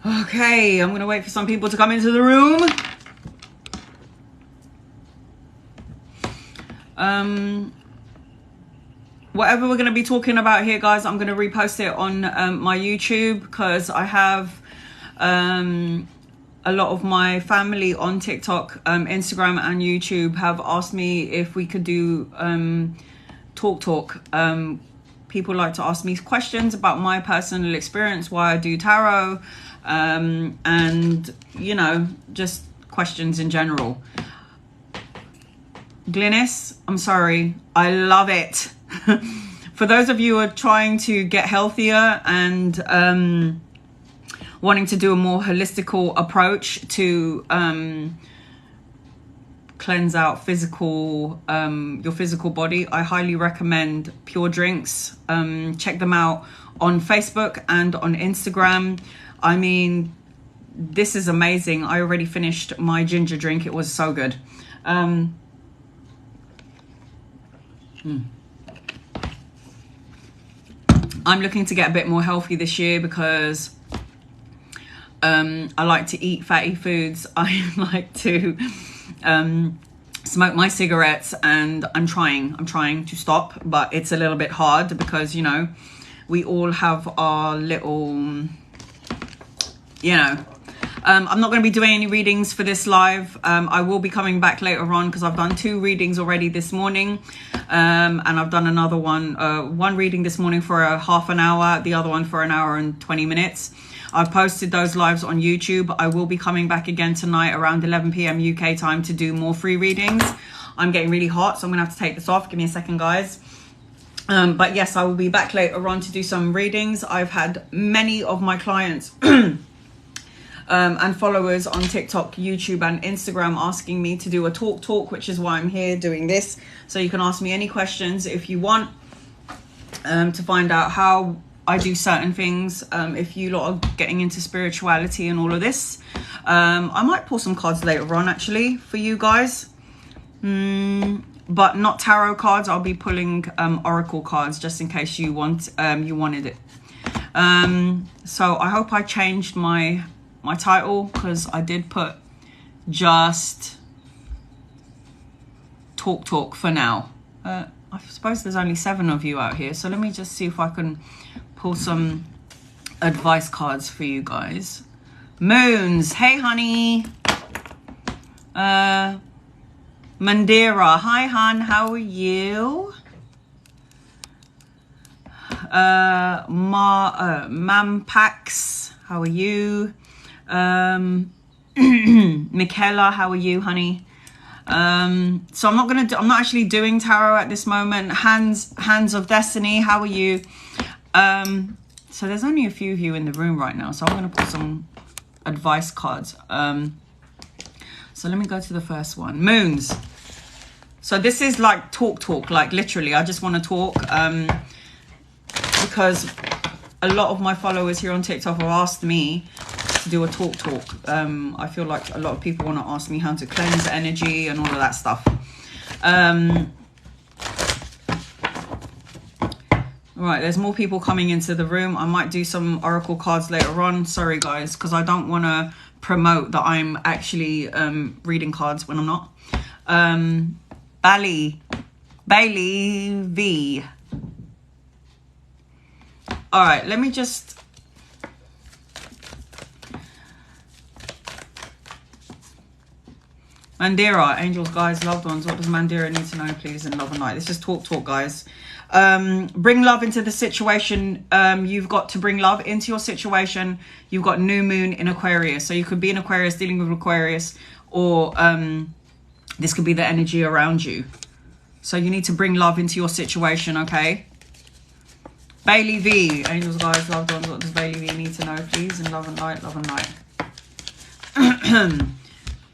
Okay, I'm gonna wait for some people to come into the room. Whatever we're going to be talking about here, guys, I'm going to repost it on my YouTube, because I have a lot of my family on TikTok, Instagram and YouTube have asked me if we could do Talk. People like to ask me questions about my personal experience, why I do tarot, and, you know, just questions in general. Glynis, I'm sorry, I love it. For those of you who are trying to get healthier and wanting to do a more holistical approach to cleanse out your physical body, I highly recommend Pure Drinks. Check them out on Facebook and on Instagram. I mean, this is amazing. I already finished my ginger drink. It was so good. I'm looking to get a bit more healthy this year because I like to eat fatty foods. I like to smoke my cigarettes, and I'm trying to stop, but it's a little bit hard because, you know, we all have our little, you know. I'm not going to be doing any readings for this live. I will be coming back later on because I've done 2 readings already this morning. And I've done another one reading this morning for a half an hour, the other one for an hour and 20 minutes. I've posted those lives on YouTube. I will be coming back again tonight around 11 p.m. UK time to do more free readings. I'm getting really hot, so I'm going to have to take this off. Give me a second, guys. But yes, I will be back later on to do some readings. I've had many of my clients and followers on TikTok, YouTube and Instagram asking me to do a talk, which is why I'm here doing this. So you can ask me any questions if you want to find out how I do certain things. If you lot are getting into spirituality and all of this, I might pull some cards later on actually for you guys, but not tarot cards. I'll be pulling oracle cards just in case you wanted it. So I hope I changed my title, because I did put just Talk for now. I suppose there's only 7 of you out here, so let me just see if I can pull some advice cards for you guys. Moons, hey honey. Mandira, hi hon, how are you? Mampax, how are you? Michaela, how are you, honey? So I'm not actually doing tarot at this moment. Hands of Destiny, how are you? So there's only a few of you in the room right now, so I'm going to put some advice cards. So let me go to the first one. Moons. So this is like talk, like literally I just want to talk, because a lot of my followers here on TikTok have asked me to do a talk. I feel like a lot of people want to ask me how to cleanse energy and all of that stuff. All right, there's more people coming into the room. I might do some oracle cards later on. Sorry guys, because I don't want to promote that I'm actually reading cards when I'm not. Bailey V. All right, let me just... Mandira, angels, guides, loved ones. What does Mandira need to know, please, in love and light? This is talk, guys. Bring love into the situation. You've got to bring love into your situation. You've got new moon in Aquarius. So you could be in Aquarius dealing with Aquarius, or this could be the energy around you. So you need to bring love into your situation, okay? Bailey V, angels, guides, loved ones. What does Bailey V need to know, please, in love and light, love and light?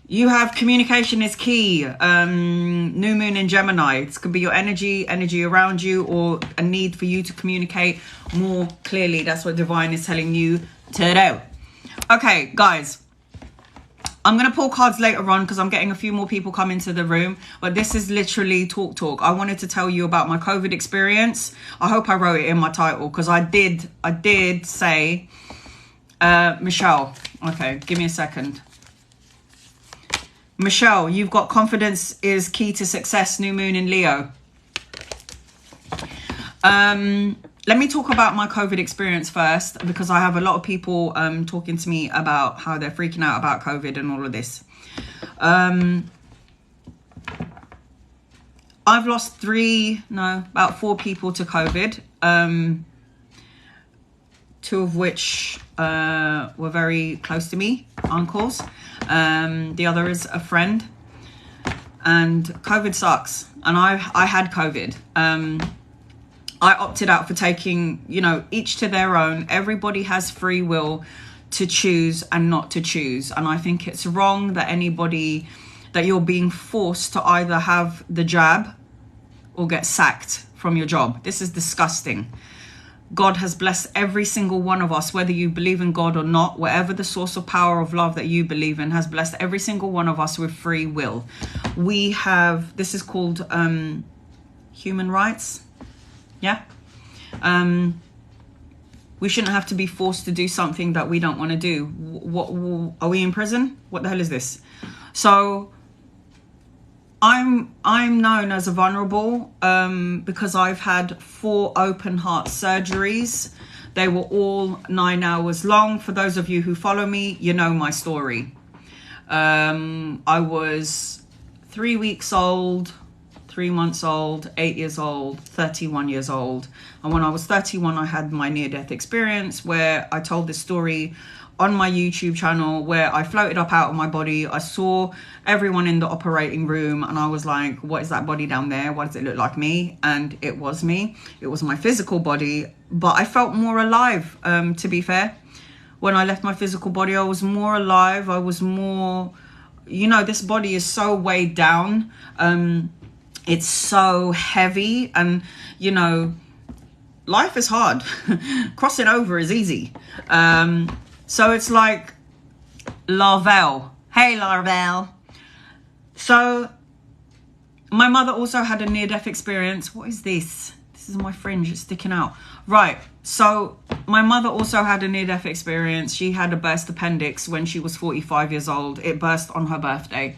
You have communication is key. New moon in Gemini. This could be your energy around you, or a need for you to communicate more clearly. That's what divine is telling you to do. Okay, guys. I'm going to pull cards later on because I'm getting a few more people come into the room. But this is literally talk. I wanted to tell you about my COVID experience. I hope I wrote it in my title, because I did say, Michelle, Okay, give me a second. Michelle, you've got confidence is key to success, new moon in Leo. Let me talk about my COVID experience first, because I have a lot of people talking to me about how they're freaking out about COVID and all of this. I've lost about 4 people to COVID, 2 of which were very close to me, uncles. The other is a friend, and COVID sucks. And I had COVID. I opted out for taking, each to their own. Everybody has free will to choose and not to choose. And I think it's wrong that that you're being forced to either have the jab or get sacked from your job. This is disgusting. God has blessed every single one of us, whether you believe in God or not, whatever the source of power of love that you believe in, has blessed every single one of us with free will. We have, this is called human rights. Yeah. We shouldn't have to be forced to do something that we don't want to do. What are we in prison? What the hell is this? So I'm known as a vulnerable because I've had 4 open heart surgeries. They were all 9 hours long. For those of you who follow me, you know my story. I was 3 weeks old, 3 months old, 8 years old, 31 years old. And when I was 31, I had my near-death experience, where I told this story on my YouTube channel, where I floated up out of my body. I saw everyone in the operating room and I was like, what is that body down there? Why does it look like me? And it was me. It was my physical body, but I felt more alive, to be fair. When I left my physical body, I was more alive. I was more, this body is so weighed down. It's so heavy, and, life is hard. Crossing over is easy. So it's like Larvel. Hey, Larvel. So my mother also had a near-death experience. What is this? This is my fringe. It's sticking out. Right. So my mother also had a near-death experience. She had a burst appendix when she was 45 years old. It burst on her birthday.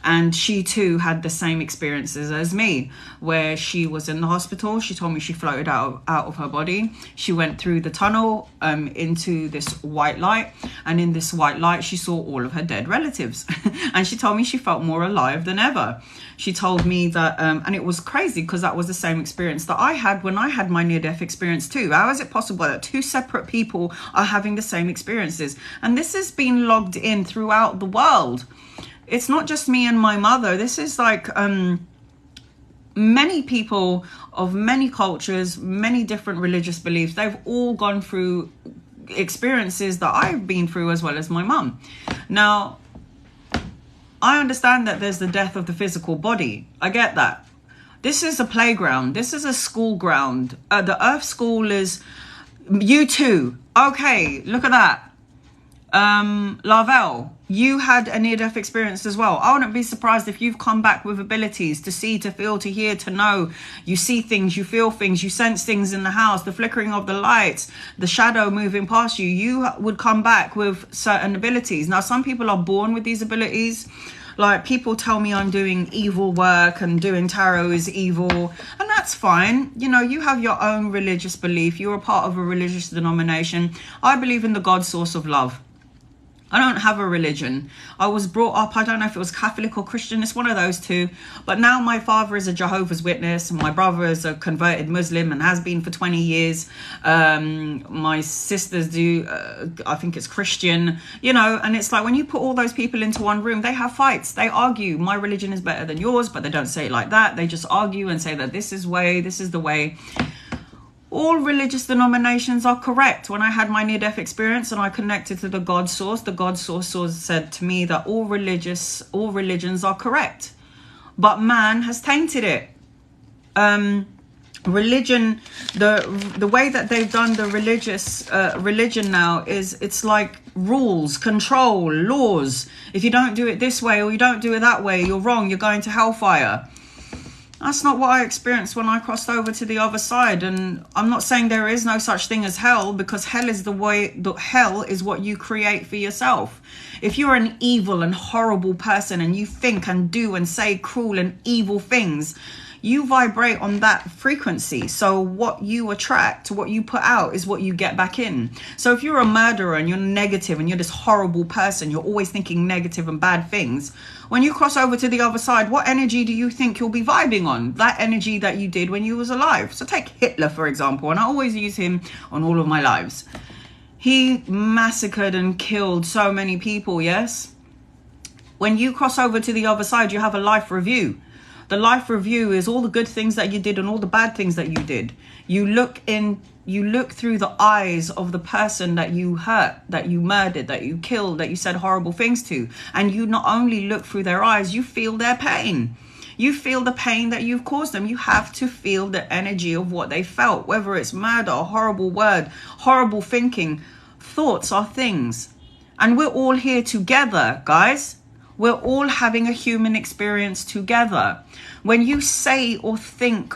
And she too had the same experiences as me, where she was in the hospital. She told me she floated out of her body. She went through the tunnel into this white light. And in this white light, she saw all of her dead relatives. And she told me she felt more alive than ever. She told me that, and it was crazy because that was the same experience that I had when I had my near-death experience too. How is it possible that 2 separate people are having the same experiences? And this has been logged in throughout the world. It's not just me and my mother. This is like many people of many cultures, many different religious beliefs. They've all gone through experiences that I've been through, as well as my mum. Now, I understand that there's the death of the physical body. I get that. This is a playground. This is a school ground. The Earth School is you too. Okay, look at that. Larvel, you had a near-death experience as well. I wouldn't be surprised if you've come back with abilities to see, to feel, to hear, to know. You see things, you feel things, you sense things in the house, the flickering of the lights, the shadow moving past you. You would come back with certain abilities. Now, some people are born with these abilities. Like, people tell me I'm doing evil work and doing tarot is evil, and that's fine. You have your own religious belief. You're a part of a religious denomination. I believe in the God source of love. I don't have a religion. I was brought up, I don't know if it was Catholic or Christian, it's one of those two. But now my father is a Jehovah's Witness, and my brother is a converted Muslim and has been for 20 years. My sisters do, I think it's Christian, and it's like when you put all those people into one room, they have fights, they argue. My religion is better than yours, but they don't say it like that. They just argue and say that this is the way. All religious denominations are correct. When I had my near-death experience and I connected to the God source said to me that all religions are correct. But man has tainted it. Religion, the way that they've done the religion now is it's like rules, control, laws. If you don't do it this way or you don't do it that way, you're wrong, you're going to hellfire. That's not what I experienced when I crossed over to the other side. And I'm not saying there is no such thing as hell, because hell is hell is what you create for yourself. If you're an evil and horrible person and you think and do and say cruel and evil things, you vibrate on that frequency. So what you attract, what you put out, is what you get back in. So if you're a murderer and you're negative and you're this horrible person, you're always thinking negative and bad things, when you cross over to the other side, what energy do you think you'll be vibing on? That energy that you did when you was alive. So take Hitler, for example, and I always use him on all of my lives. He massacred and killed so many people, yes? When you cross over to the other side, you have a life review. The life review is all the good things that you did and all the bad things that you did. You look through the eyes of the person that you hurt, that you murdered, that you killed, that you said horrible things to. And you not only look through their eyes, you feel their pain. You feel the pain that you've caused them. You have to feel the energy of what they felt, whether it's murder, a horrible word, horrible thinking. Thoughts are things. And we're all here together, guys. We're all having a human experience together. When you say or think,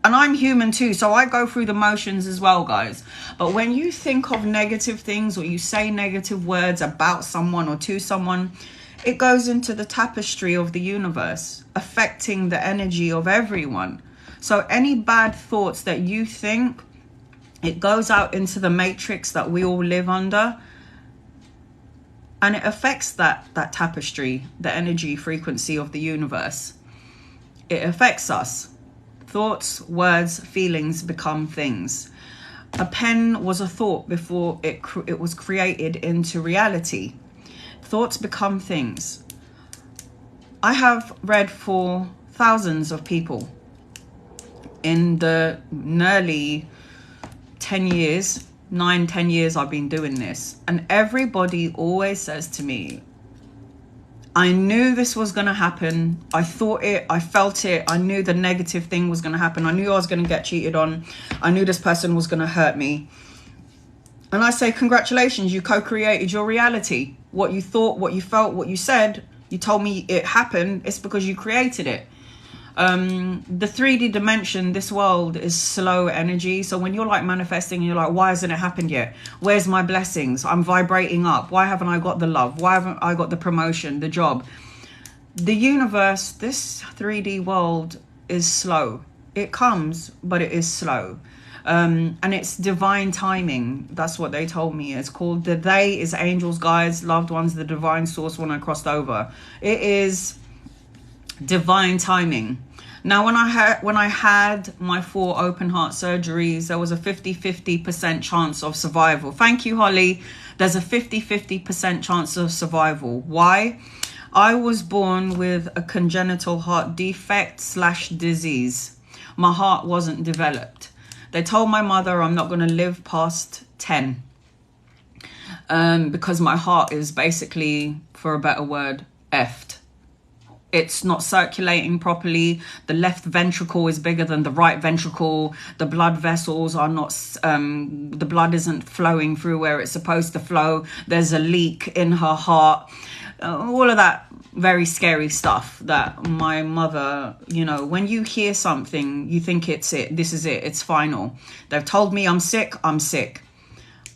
and I'm human too, so I go through the motions as well, guys. But when you think of negative things or you say negative words about someone or to someone, it goes into the tapestry of the universe, affecting the energy of everyone. So any bad thoughts that you think, it goes out into the matrix that we all live under. And it affects that tapestry, the energy frequency of the universe. It affects us. Thoughts, words, feelings become things. A pen was a thought before it was created into reality. Thoughts become things. I have read for thousands of people in the nearly 10 years, 9-10 years I've been doing this, and everybody always says to me, I knew this was going to happen. I thought it, I felt it. I knew the negative thing was going to happen. I knew I was going to get cheated on. I knew this person was going to hurt me. And I say, congratulations, you co-created your reality. What you thought, what you felt, what you said, you told me it happened. It's because you created it. The 3D dimension, this world is slow energy. So when you're like manifesting, you're like, why hasn't it happened yet? Where's my blessings? I'm vibrating up. Why haven't I got the love? Why haven't I got the promotion, the job? The universe, this 3D world is slow. It comes, but it is slow. And it's divine timing. That's what they told me. It's called, the they is angels, guides, loved ones, the divine source when I crossed over. It is divine timing. Now, when I had my 4 open heart surgeries, there was a 50-50% chance of survival. Thank you, Holly. There's a 50-50% chance of survival. Why? I was born with a congenital heart defect / disease. My heart wasn't developed. They told my mother I'm not going to live past 10 because my heart is basically, for a better word, effed. It's not circulating properly. The left ventricle is bigger than the right ventricle. The blood vessels are not, the blood isn't flowing through where it's supposed to flow. There's a leak in her heart. All of that very scary stuff that my mother, you know, when you hear something, you think it's it. This is it. It's final. They've told me I'm sick. I'm sick.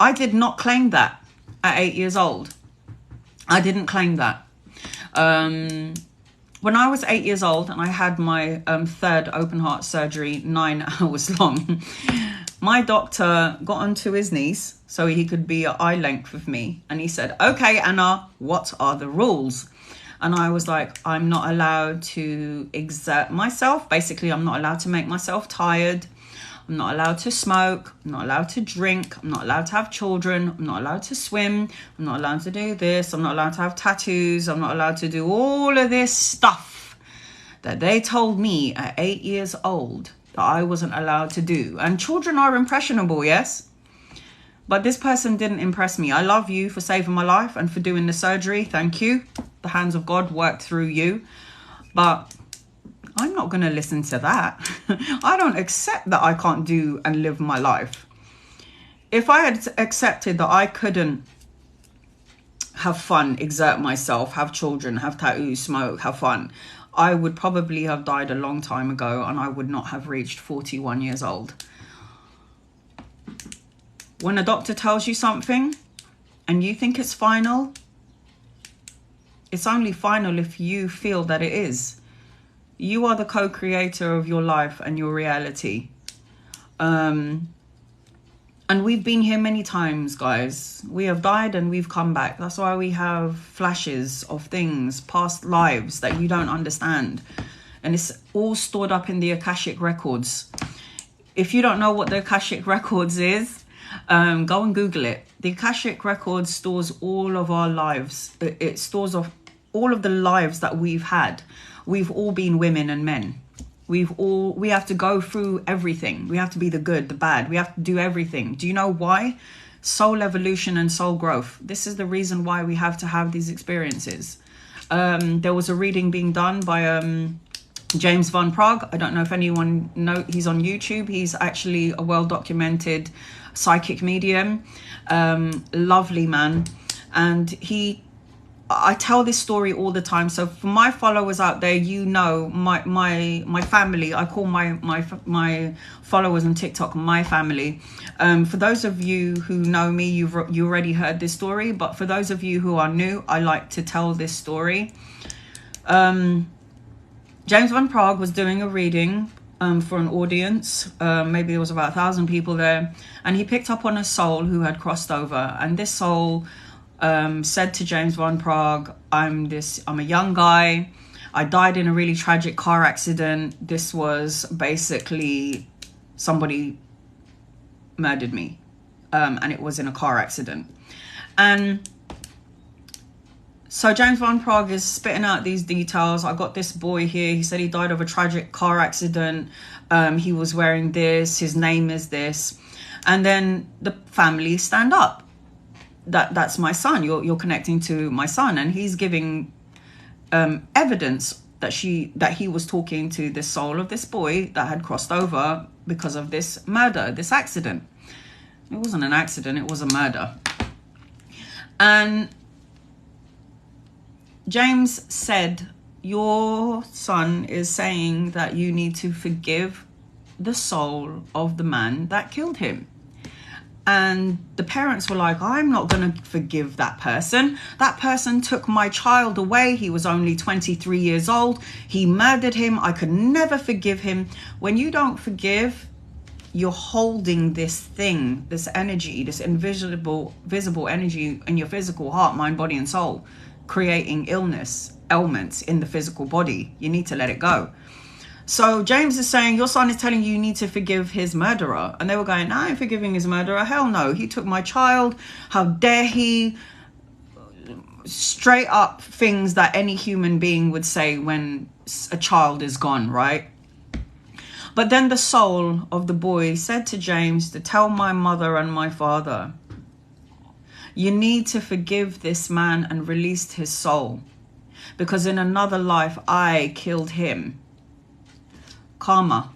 I did not claim that at 8 years old. I didn't claim that. When I was 8 years old and I had my 3rd open heart surgery, 9 hours long, my doctor got onto his knees so he could be at eye length with me. And he said, okay, Anna, what are the rules? And I was like, I'm not allowed to exert myself. Basically, I'm not allowed to make myself tired. I'm not allowed to smoke. I'm not allowed to drink. I'm not allowed to have children. I'm not allowed to swim. I'm not allowed to do this. I'm not allowed to have tattoos. I'm not allowed to do all of this stuff that they told me at 8 years old that I wasn't allowed to do. And children are impressionable, yes? But this person didn't impress me. I love you for saving my life and for doing the surgery. Thank you. The hands of God worked through you. But I'm not going to listen to that. I don't accept that I can't do and live my life. If I had accepted that I couldn't have fun, exert myself, have children, have tattoos, smoke, have fun, I would probably have died a long time ago, and I would not have reached 41 years old. When a doctor tells you something and you think it's final, it's only final if you feel that it is. You are the co-creator of your life and your reality. And we've been here many times, guys. We have died and we've come back. That's why we have flashes of things, past lives that you don't understand. And it's all stored up in the Akashic Records. If you don't know what the Akashic Records is, go and Google it. The Akashic Records stores all of our lives. It stores off all of the lives that we've had. We've all been women and men. We have to go through everything. We have to be the good, the bad. We have to do everything. Do you know why? Soul evolution and soul growth. This is the reason why we have to have these experiences. There was a reading being done by James Van Praagh. I don't know if anyone knows. He's on YouTube. He's actually a well-documented psychic medium. Lovely man. And I tell this story all the time. So for my followers out there, you know, my family, I call my followers on TikTok my family. For those of you who know me, you already heard this story. But for those of you who are new, I like to tell this story. James Van Praagh was doing a reading for an audience. Maybe there was about 1,000 people there. And he picked up on a soul who had crossed over. And this soul said to James Van Praagh, I'm a young guy. I died in a really tragic car accident. This was basically somebody murdered me. And it was in a car accident. And so James Van Praagh is spitting out these details. I got this boy here. He said he died of a tragic car accident. He was wearing this. His name is this. And then the family stand up. That's my son. You're connecting to my son. And he's giving evidence that he was talking to the soul of this boy that had crossed over because of this murder, this accident. It wasn't an accident. It was a murder. And James said, your son is saying that you need to forgive the soul of the man that killed him. And the parents were like, I'm not going to forgive that person. That person took my child away. He was only 23 years old. He murdered him. I could never forgive him. When you don't forgive, you're holding this thing, this energy, this invisible, visible energy in your physical heart, mind, body, and soul, creating ailments in the physical body. You need to let it go. So James is saying, your son is telling you need to forgive his murderer. And they were going, I ain't forgiving his murderer. Hell no. He took my child. How dare he? Straight up things that any human being would say when a child is gone, right? But then the soul of the boy said to James to tell my mother and my father, you need to forgive this man and release his soul. Because in another life, I killed him. Karma.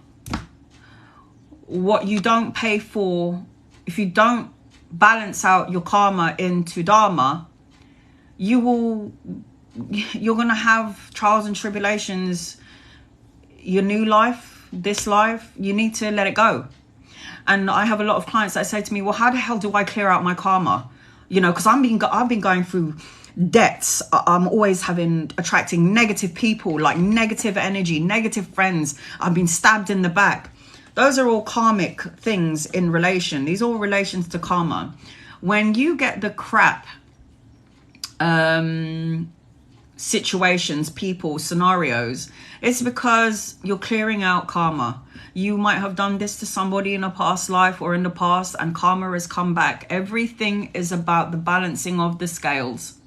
What you don't pay for, if you don't balance out your karma into dharma, you're going to have trials and tribulations. Your new life, this life, you need to let it go. And I have a lot of clients that say to me, well, how the hell do I clear out my karma? You know, because I've been going through debts. I'm always attracting negative people, like negative energy, negative friends. I've been stabbed in the back. Those are all karmic things in relation. These are all relations to karma. When you get the crap situations, people, scenarios, it's because you're clearing out karma. You might have done this to somebody in a past life or in the past, and karma has come back. Everything is about the balancing of the scales.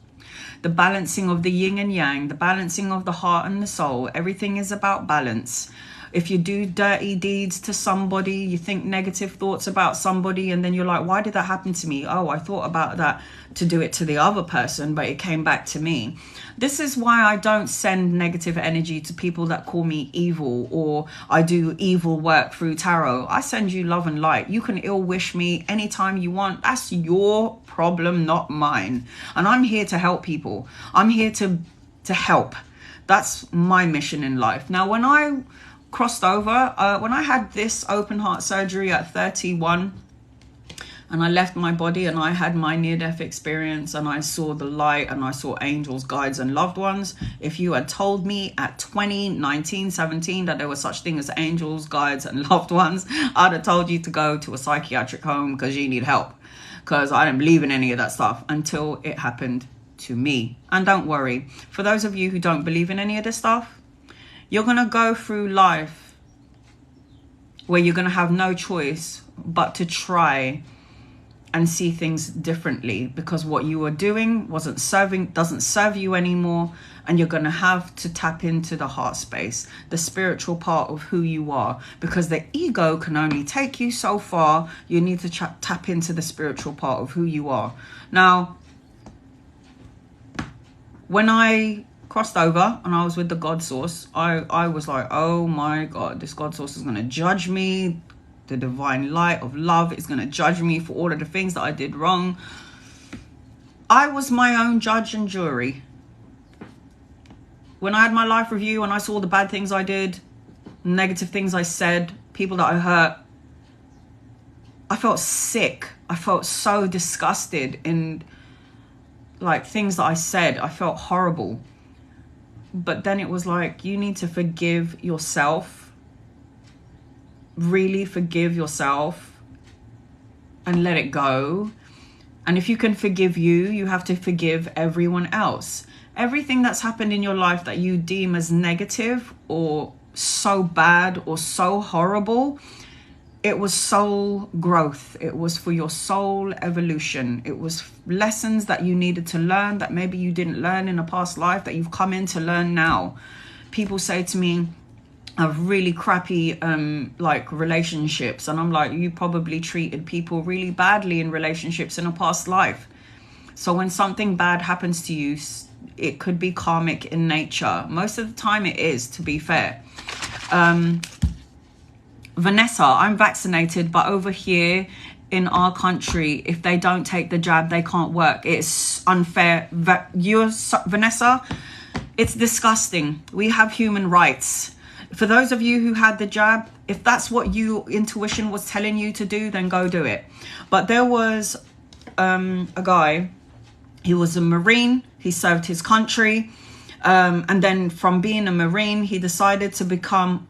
The balancing of the yin and yang, the balancing of the heart and the soul. Everything is about balance. If you do dirty deeds to somebody, you think negative thoughts about somebody, and then you're like, why did that happen to me? Oh, I thought about that to do it to the other person, but it came back to me. This is why I don't send negative energy to people that call me evil, or I do evil work through tarot. I send you love and light. You can ill wish me anytime you want. That's your problem, not mine. And I'm here to help people. I'm here to help. That's my mission in life. Now, when I crossed over, when I had this open heart surgery at 31, and I left my body and I had my near-death experience and I saw the light and I saw angels, guides and loved ones. If you had told me at 20, 19, 17 that there was such thing as angels, guides and loved ones, I'd have told you to go to a psychiatric home because you need help. Because I didn't believe in any of that stuff until it happened to me. And don't worry, for those of you who don't believe in any of this stuff, you're going to go through life where you're going to have no choice but to try and see things differently, because what you were doing doesn't serve you anymore, and you're going to have to tap into the heart space, the spiritual part of who you are, because the ego can only take you so far. You need to tap into the spiritual part of who you are. Now, when I crossed over and I was with the God source, I was like, oh my God, this God source is going to judge me. The divine light of love is going to judge me for all of the things that I did wrong. I was my own judge and jury. When I had my life review and I saw the bad things I did, negative things I said, people that I hurt, I felt sick. I felt so disgusted in like things that I said. I felt horrible. But then it was like, you need to forgive yourself. Really forgive yourself and let it go. And if you can forgive you, you have to forgive everyone else. Everything that's happened in your life that you deem as negative or so bad or so horrible, it was soul growth. It was for your soul evolution. It was lessons that you needed to learn that maybe you didn't learn in a past life that you've come in to learn now. People say to me, of really crappy like relationships, and I'm like, you probably treated people really badly in relationships in a past life. So when something bad happens to you, it could be karmic in nature. Most of the time it is, to be fair. Vanessa, I'm vaccinated, but over here in our country, if they don't take the jab, they can't work. It's unfair. Vanessa, it's disgusting. We have human rights. For those of you who had the jab, if that's what your intuition was telling you to do, then go do it. But there was a guy, he was a Marine, he served his country. And then from being a Marine, he decided to become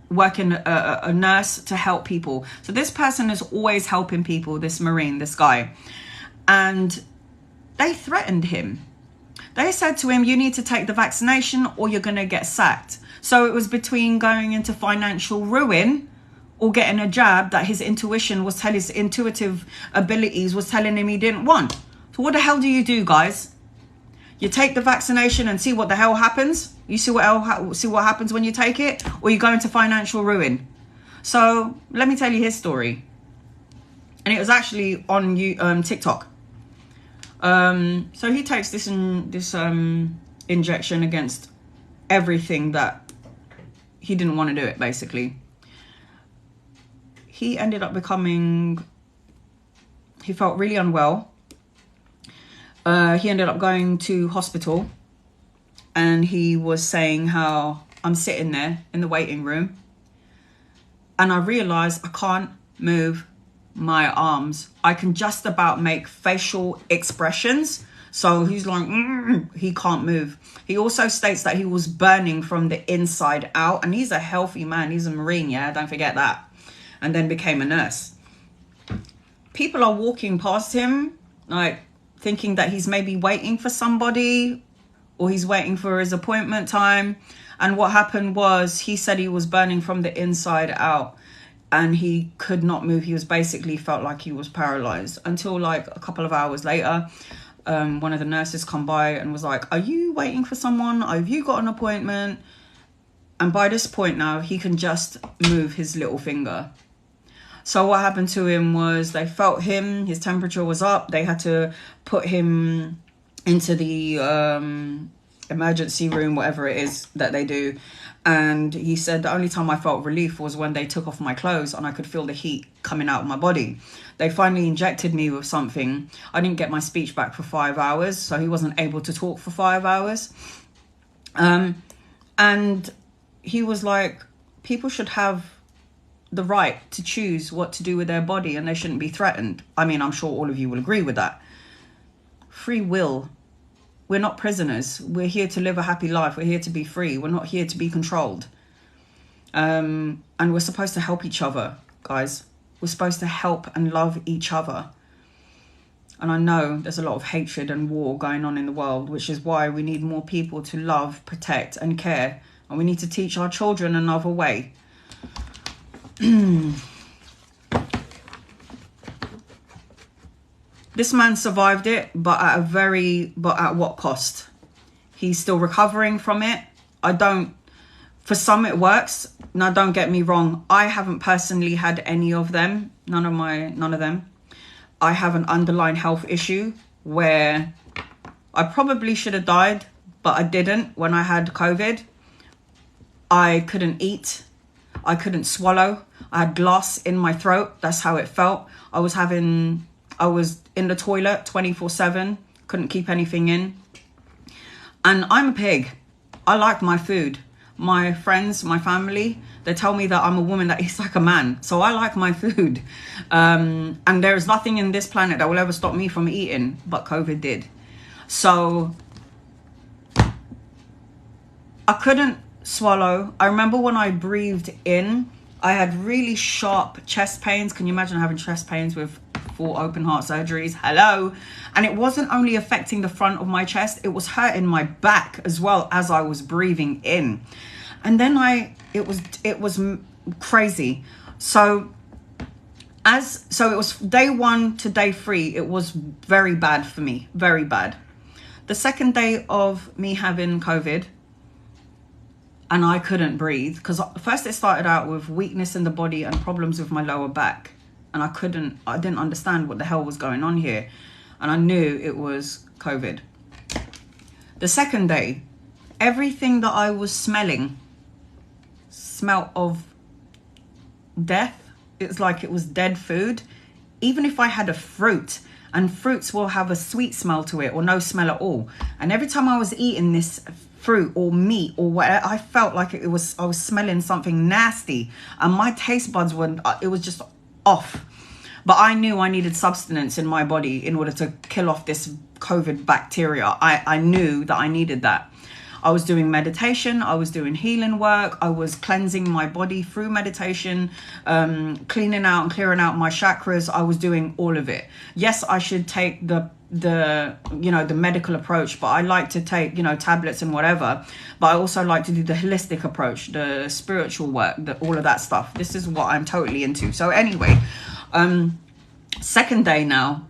working a nurse to help people. So this person is always helping people, this Marine, this guy. And they threatened him. They said to him, you need to take the vaccination or you're going to get sacked. So it was between going into financial ruin or getting a jab that his intuition was telling, his intuitive abilities was telling him he didn't want. So what the hell do you do, guys? You take the vaccination and see what the hell happens. You see what happens when you take it, or you go into financial ruin. So let me tell you his story. And it was actually on TikTok. So he takes this injection against everything that he didn't want to do it, basically. He ended up he felt really unwell. He ended up going to hospital, and he was saying how I'm sitting there in the waiting room and I realized I can't move my arms. I can just about make facial expressions. So he's like, he can't move. He also states that he was burning from the inside out, and he's a healthy man. He's a Marine, yeah, don't forget that. And then became a nurse. People are walking past him, like thinking that he's maybe waiting for somebody or he's waiting for his appointment time. And what happened was he said he was burning from the inside out and he could not move. He was basically felt like he was paralyzed until like a couple of hours later. One of the nurses come by and was like, are you waiting for someone? Have you got an appointment? And by this point now, he can just move his little finger. So what happened to him was they felt him, his temperature was up. They had to put him into the emergency room, whatever it is that they do. And he said the only time I felt relief was when they took off my clothes and I could feel the heat coming out of my body. They finally injected me with something. I didn't get my speech back for 5 hours, so he wasn't able to talk for 5 hours. And he was like, people should have the right to choose what to do with their body and they shouldn't be threatened. I mean, I'm sure all of you will agree with that. Free will. We're not prisoners. We're here to live a happy life. We're here to be free. We're not here to be controlled. And we're supposed to help each other, guys. We're supposed to help and love each other. And I know there's a lot of hatred and war going on in the world, which is why we need more people to love, protect and care. And we need to teach our children another way. This man survived it, but at what cost? He's still recovering from it. For some it works. Now, don't get me wrong. I haven't personally had any of them. None of them. I have an underlying health issue where I probably should have died, but I didn't. When I had COVID, I couldn't eat. I couldn't swallow. I had glass in my throat. That's how it felt. I was in the toilet 24/7. Couldn't keep anything in. And I'm a pig. I like my food. My friends, my family, they tell me that I'm a woman that eats like a man. So I like my food. And there is nothing in this planet that will ever stop me from eating, but COVID did. So I couldn't swallow. I remember when I breathed in, I had really sharp chest pains. Can you imagine having chest pains with 4 open heart surgeries? Hello. And it wasn't only affecting the front of my chest, it was hurting my back as well as I was breathing in. And then it was crazy. So it was day 1 to day 3. It was very bad for me, very bad. The second day of me having COVID, and I couldn't breathe, because first it started out with weakness in the body and problems with my lower back. And I didn't understand what the hell was going on here. And I knew it was COVID. The second day, everything that I was smelling smelt of death. It's like it was dead food. Even if I had a fruit, and fruits will have a sweet smell to it or no smell at all. And every time I was eating this fruit or meat or whatever, I felt like I was smelling something nasty. And my taste buds it was just off. But I knew I needed substance in my body in order to kill off this COVID bacteria. I knew that I needed that. I was doing meditation. I was doing healing work. I was cleansing my body through meditation, cleaning out and clearing out my chakras. I was doing all of it. Yes, I should take the medical approach, but I like to take, tablets and whatever. But I also like to do the holistic approach, the spiritual work, all of that stuff. This is what I'm totally into. So anyway, second day now,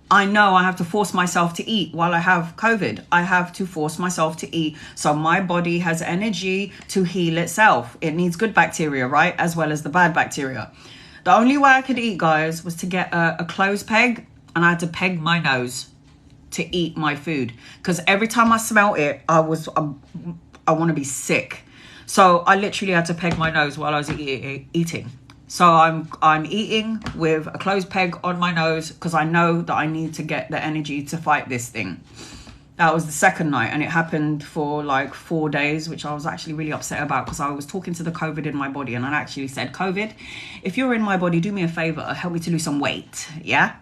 I know I have to force myself to eat while I have COVID. I have to force myself to eat so my body has energy to heal itself. It needs good bacteria, right? As well as the bad bacteria. The only way I could eat, guys, was to get a clothes peg, and I had to peg my nose to eat my food. Because every time I smelled it, I want to be sick. So I literally had to peg my nose while I was eating. So I'm eating with a clothes peg on my nose because I know that I need to get the energy to fight this thing. That was the second night, and it happened for like 4 days, which I was actually really upset about because I was talking to the COVID in my body, and I actually said, COVID, if you're in my body, do me a favor, help me to lose some weight, yeah?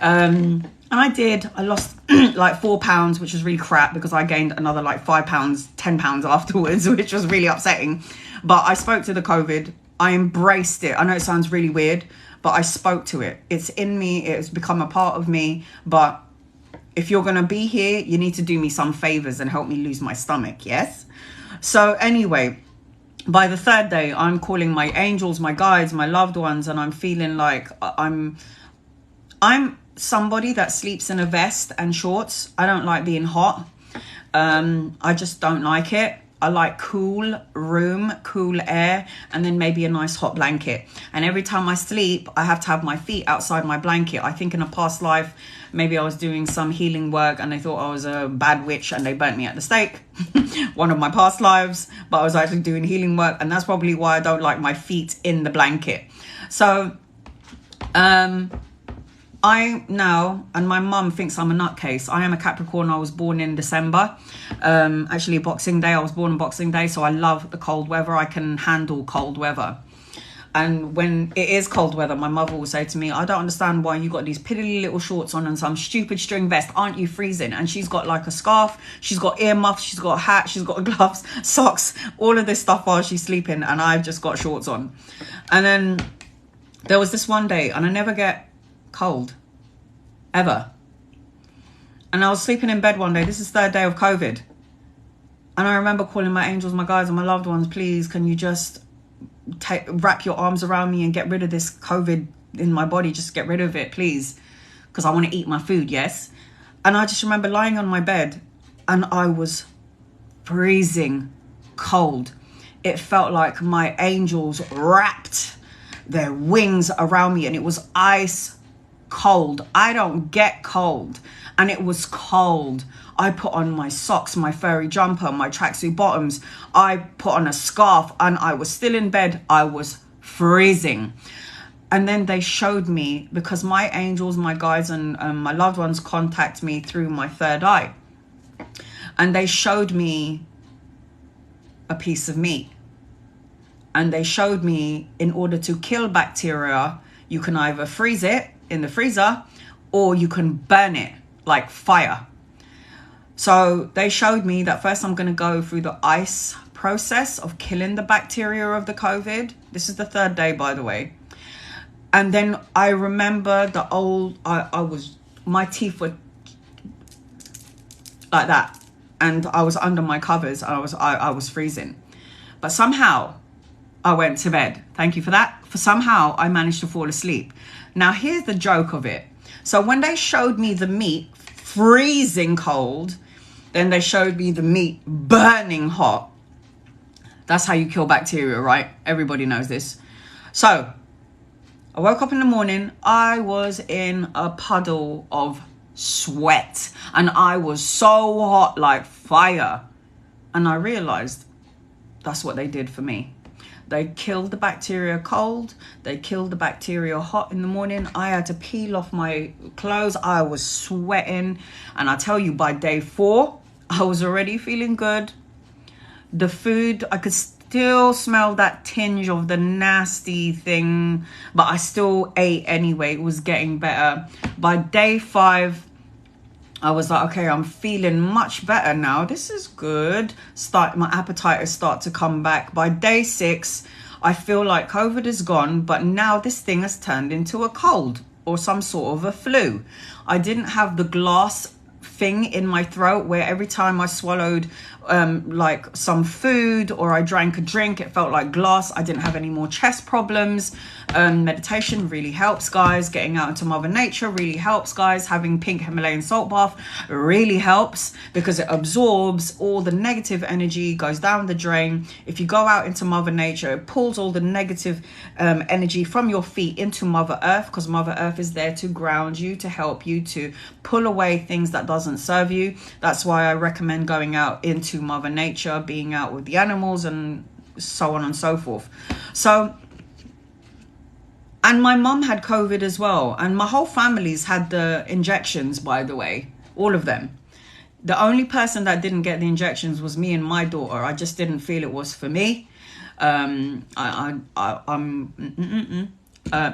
And I did. I lost like 4 pounds, which was really crap because I gained another like 5 pounds, 10 pounds afterwards, which was really upsetting. But I spoke to the COVID. I embraced it. I know it sounds really weird, but I spoke to it. It's in me. It's become a part of me. But if you're going to be here, you need to do me some favors and help me lose my stomach. Yes. So anyway, by the third day, I'm calling my angels, my guides, my loved ones. And I'm feeling like I'm somebody that sleeps in a vest and shorts. I don't like being hot. I just don't like it. I like cool room, cool air, and then maybe a nice hot blanket. And every time I sleep, I have to have my feet outside my blanket. I think in a past life, maybe I was doing some healing work and they thought I was a bad witch and they burnt me at the stake. One of my past lives, but I was actually doing healing work. And that's probably why I don't like my feet in the blanket. So, I now, and my mum thinks I'm a nutcase. I am a Capricorn. I was born in December. Actually, Boxing Day. I was born on Boxing Day, so I love the cold weather. I can handle cold weather. And when it is cold weather, my mother will say to me, I don't understand why you got these piddly little shorts on and some stupid string vest. Aren't you freezing? And she's got like a scarf, she's got earmuffs, she's got a hat, she's got gloves, socks, all of this stuff while she's sleeping. And I've just got shorts on. And then there was this one day, and I never get cold, ever. And I was sleeping in bed one day. This is the third day of COVID. And I remember calling my angels, my guides, and my loved ones, please, can you just wrap your arms around me and get rid of this COVID in my body? Just get rid of it, please, because I want to eat my food. Yes. And I just remember lying on my bed and I was freezing cold. It felt like my angels wrapped their wings around me, and it was ice cold. I don't get cold, and it was cold. I put on my socks, my furry jumper, my tracksuit bottoms. I put on a scarf, and I was still in bed. I was freezing. And then they showed me, because my angels, my guides, and my loved ones contact me through my third eye. And they showed me a piece of meat. And they showed me, in order to kill bacteria, you can either freeze it in the freezer or you can burn it like fire. So they showed me that first I'm going to go through the ice process of killing the bacteria of the COVID. This is the third day, by the way. And then I remember the old, my teeth were like that. And I was under my covers. I was freezing. But somehow I went to bed. Thank you for that. For somehow I managed to fall asleep. Now here's the joke of it. So when they showed me the meat freezing cold, then they showed me the meat burning hot. That's how you kill bacteria, right? Everybody knows this. So I woke up in the morning. I was in a puddle of sweat and I was so hot like fire. And I realized that's what they did for me. They killed the bacteria cold. They killed the bacteria hot in the morning. I had to peel off my clothes. I was sweating. And I tell you, by day 4, I was already feeling good. The food, I could still smell that tinge of the nasty thing, but I still ate anyway. It was getting better. By day 5, I was like, okay, I'm feeling much better now. This is good. My appetite has started to come back. By day 6, I feel like COVID is gone, but now this thing has turned into a cold or some sort of a flu. I didn't have the glass thing in my throat where every time I swallowed like some food or I drank a drink, it felt like glass. I didn't have any more chest problems. Meditation really helps, guys. Getting out into Mother Nature really helps, guys. Having pink Himalayan salt bath really helps because it absorbs all the negative energy, goes down the drain. If you go out into Mother Nature, it pulls all the negative energy from your feet into Mother Earth, because Mother Earth is there to ground you, to help you, to pull away things that doesn't serve you. That's why I recommend going out into Mother Nature, being out with the animals and so on and so forth. So, and my mum had COVID as well, and my whole family's had the injections, by the way, all of them. The only person that didn't get the injections was me and my daughter. I just didn't feel it was for me.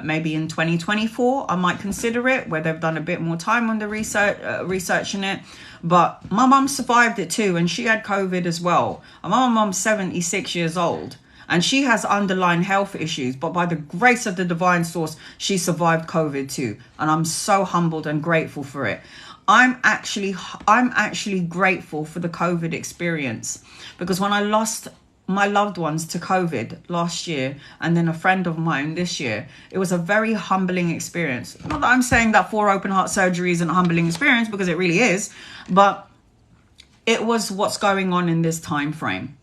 Maybe in 2024 I might consider it, where they've done a bit more time on the researching it. But my mum survived it too, and she had COVID as well. And my mum's 76 years old, and she has underlying health issues, but by the grace of the divine source, she survived COVID too. And I'm so humbled and grateful for it. I'm actually grateful for the COVID experience, because when I lost my loved ones to COVID last year, and then a friend of mine this year, it was a very humbling experience. Not that I'm saying that 4 open heart surgery isn't a humbling experience, because it really is, but it was what's going on in this time frame.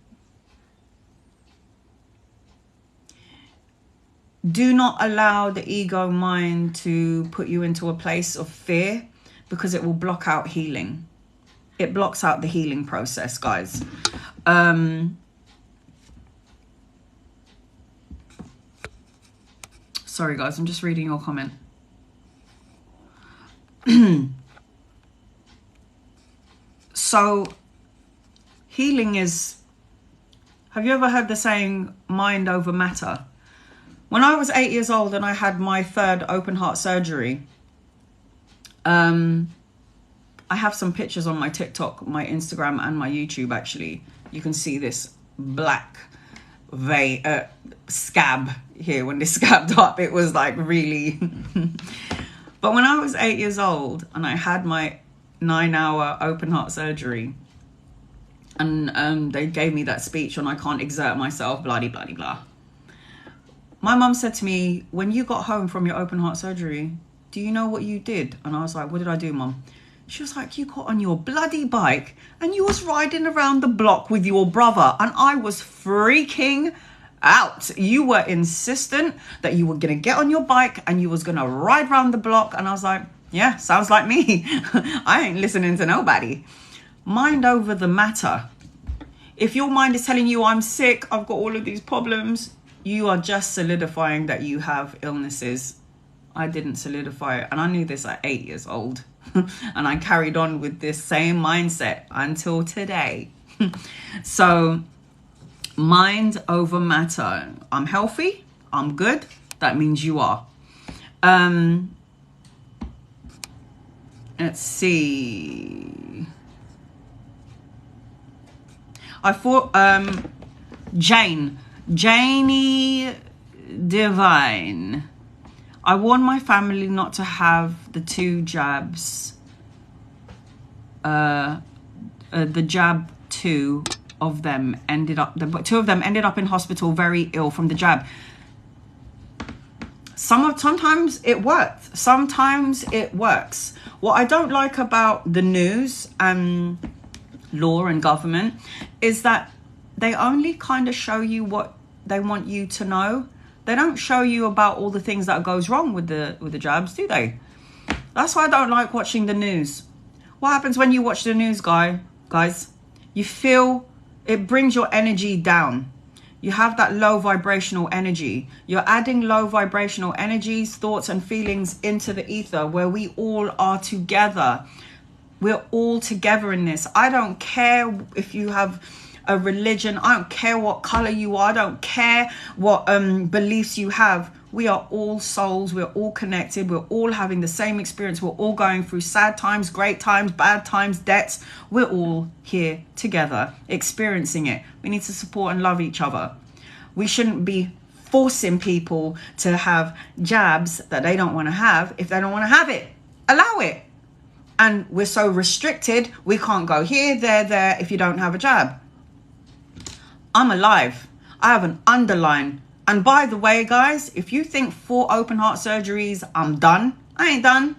Do not allow the ego mind to put you into a place of fear, because it will block out healing. It blocks out the healing process, guys. Sorry, guys, I'm just reading your comment. So healing is, have you ever heard the saying, mind over matter? When I was 8 years old and I had my 3rd open heart surgery, I have some pictures on my TikTok, my Instagram and my YouTube actually. You can see this black scab here. When this scabbed up, it was like really... But when I was 8 years old and I had my 9-hour open heart surgery, and they gave me that speech on I can't exert myself, blah, blah, blah, blah. My mum said to me, when you got home from your open heart surgery, do you know what you did? And I was like, what did I do, Mum? She was like, you got on your bloody bike and you was riding around the block with your brother. And I was freaking out. You were insistent that you were going to get on your bike and you was going to ride around the block. And I was like, yeah, sounds like me. I ain't listening to nobody. Mind over the matter. If your mind is telling you I'm sick, I've got all of these problems, you are just solidifying that you have illnesses. I didn't solidify it. And I knew this at 8 years old. And I carried on with this same mindset until today. So mind over matter. I'm healthy. I'm good. That means you are. Let's see. I thought Janie Divine. I warned my family not to have the 2 jabs. The jab 2 of them ended up, 2 of them ended up in hospital very ill from the jab. Sometimes it worked. Sometimes it works. What I don't like about the news and law and government is that they only kind of show you what they want you to know. They don't show you about all the things that goes wrong with the jabs, do they? That's why I don't like watching the news. What happens when you watch the news, guys? You feel it brings your energy down. You have that low vibrational energy. You're adding low vibrational energies, thoughts and feelings into the ether where we all are together. We're all together in this. I don't care if you have a religion. I don't care what color you are. I don't care what beliefs you have. We are all souls. We're all connected. We're all having the same experience. We're all going through sad times, great times, bad times, debts. We're all here together experiencing it. We need to support and love each other. We shouldn't be forcing people to have jabs that they don't want to have if they don't want to have it. Allow it. And we're so restricted. We can't go here, there if you don't have a jab. I'm alive. I have an underline. And by the way, guys, if you think 4 open heart surgeries, I'm done. I ain't done.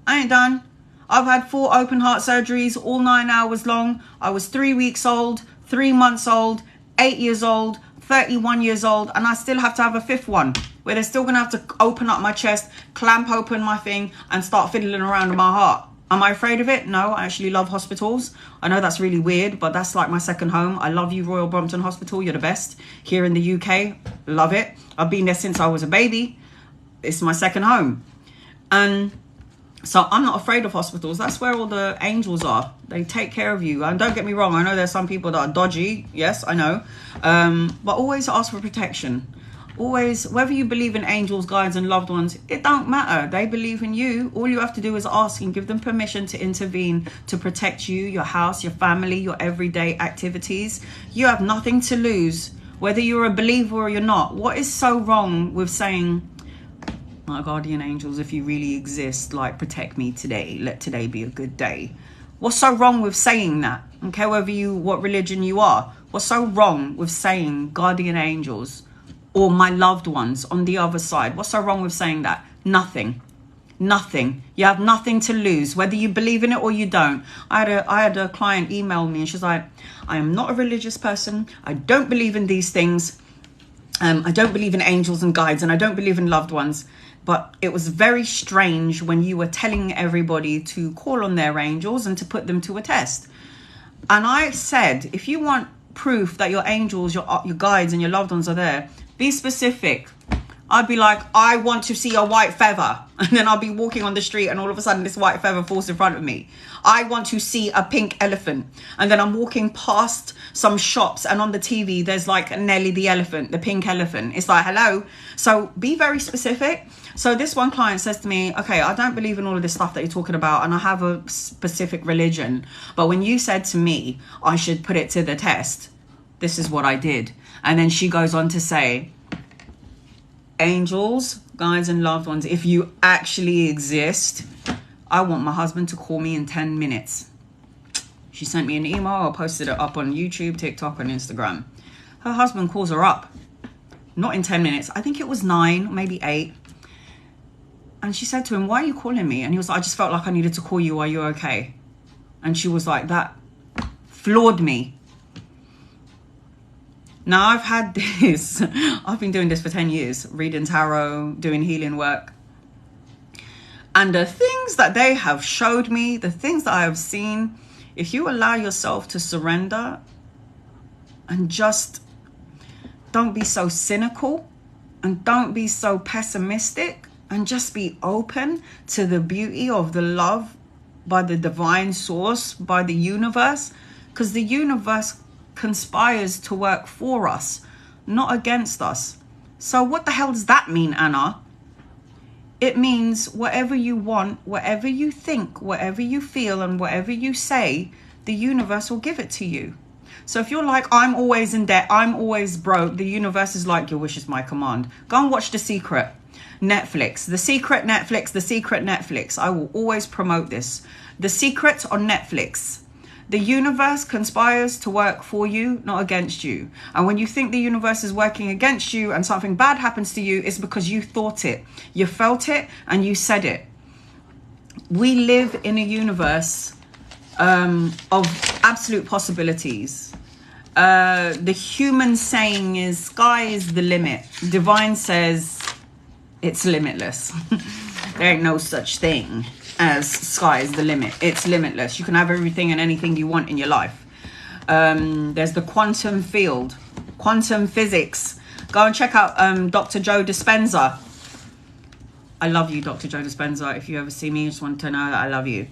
I've had 4 open heart surgeries, all 9 hours long. I was 3 weeks old, 3 months old, 8 years old, 31 years old, and I still have to have a 5th one where they're still gonna have to open up my chest, clamp open my thing, and start fiddling around in my heart. Am I afraid of it? No, I actually love hospitals. I know that's really weird, but that's like my second home. I love you, Royal Brompton Hospital. You're the best here in the UK. Love it. I've been there since I was a baby. It's my second home. And so I'm not afraid of hospitals. That's where all the angels are. They take care of you. And don't get me wrong. I know there's some people that are dodgy. Yes, I know. But always ask for protection. Always, whether you believe in angels, guides and loved ones, it don't matter. They believe in you. All you have to do is ask and give them permission to intervene to protect you, your house, your family, your everyday activities. You have nothing to lose, whether you're a believer or you're not. What is so wrong with saying, my guardian angels, if you really exist, like, protect me today. Let today be a good day. What's so wrong with saying that? Okay, whether what religion you are. What's so wrong with saying guardian angels? Or my loved ones on the other side. What's so wrong with saying that? Nothing. Nothing. You have nothing to lose, whether you believe in it or you don't. I had a client email me and she's like, I am not a religious person. I don't believe in these things. I don't believe in angels and guides, and I don't believe in loved ones. But it was very strange when you were telling everybody to call on their angels and to put them to a test. And I said, if you want proof that your angels, your guides and your loved ones are there, be specific. I'd be like, I want to see a white feather. And then I'll be walking on the street and all of a sudden this white feather falls in front of me. I want to see a pink elephant. And then I'm walking past some shops and on the TV, there's like Nelly the elephant, the pink elephant. It's like, hello. So be very specific. So this one client says to me, okay, I don't believe in all of this stuff that you're talking about. And I have a specific religion. But when you said to me, I should put it to the test, this is what I did. And then she goes on to say, angels, guides and loved ones, if you actually exist, I want my husband to call me in 10 minutes. She sent me an email. I posted it up on YouTube, TikTok and Instagram. Her husband calls her up. Not in 10 minutes. I think it was 9, maybe 8. And she said to him, why are you calling me? And he was like, I just felt like I needed to call you. Are you okay? And she was like, that floored me. Now, I've had this, I've been doing this for 10 years, reading tarot, doing healing work. And the things that they have showed me, the things that I have seen, if you allow yourself to surrender and just don't be so cynical and don't be so pessimistic and just be open to the beauty of the love by the divine source, by the universe, because the universe conspires to work for us, not against us. So what the hell does that mean, Anna? It means whatever you want, whatever you think, whatever you feel, and whatever you say, the universe will give it to you. So if you're like, I'm always in debt, I'm always broke, the universe is like, your wish is my command. Go and watch The Secret. Netflix. The Secret Netflix. The Secret Netflix. I will always promote this. The Secret on Netflix. The universe conspires to work for you, not against you. And when you think the universe is working against you and something bad happens to you, it's because you thought it, you felt it, and you said it. We live in a universe of absolute possibilities. The human saying is, sky is the limit. Divine says it's limitless. There ain't no such thing as sky is the limit. It's limitless. You can have everything and anything you want in your life. There's the quantum field, quantum physics. Go and check out Dr. Joe Dispenza. I love you, Dr. Joe Dispenza. If you ever see me, I just want to know that I love you.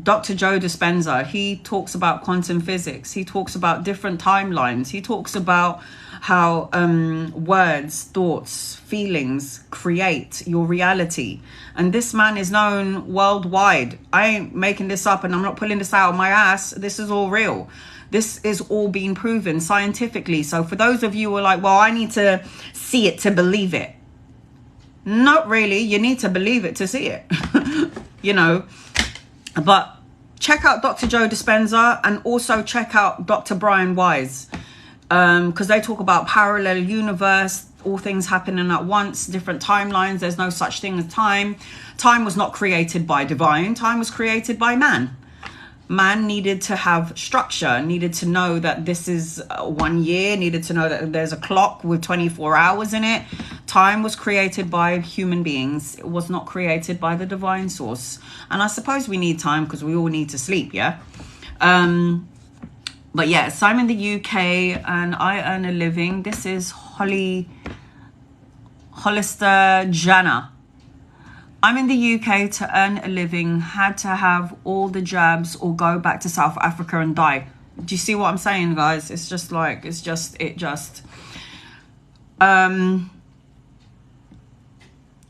Dr. Joe Dispenza, he talks about quantum physics. He talks about different timelines. He talks about how words, thoughts, feelings create your reality. And this man is known worldwide. I ain't making this up and I'm not pulling this out of my ass. This is all real. This is all being proven scientifically. So for those of you who are like, well, I need to see it to believe it. Not really. You need to believe it to see it. You know. But check out Dr. Joe Dispenza and also check out Dr. Brian Weiss. Because they talk about parallel universe, all things happening at once, different timelines. There's no such thing as time. Time was not created by divine. Time was created by man. Man needed to have structure, needed to know that this is 1 year, needed to know that there's a clock with 24 hours in it. Time was created by human beings. It was not created by the divine source. And I suppose we need time because we all need to sleep, yeah? But yes, I'm in the UK and I earn a living. This is Hollister Jana. I'm in the UK to earn a living, had to have all the jabs or go back to South Africa and die. Do you see what I'm saying, guys? It's just like, it just.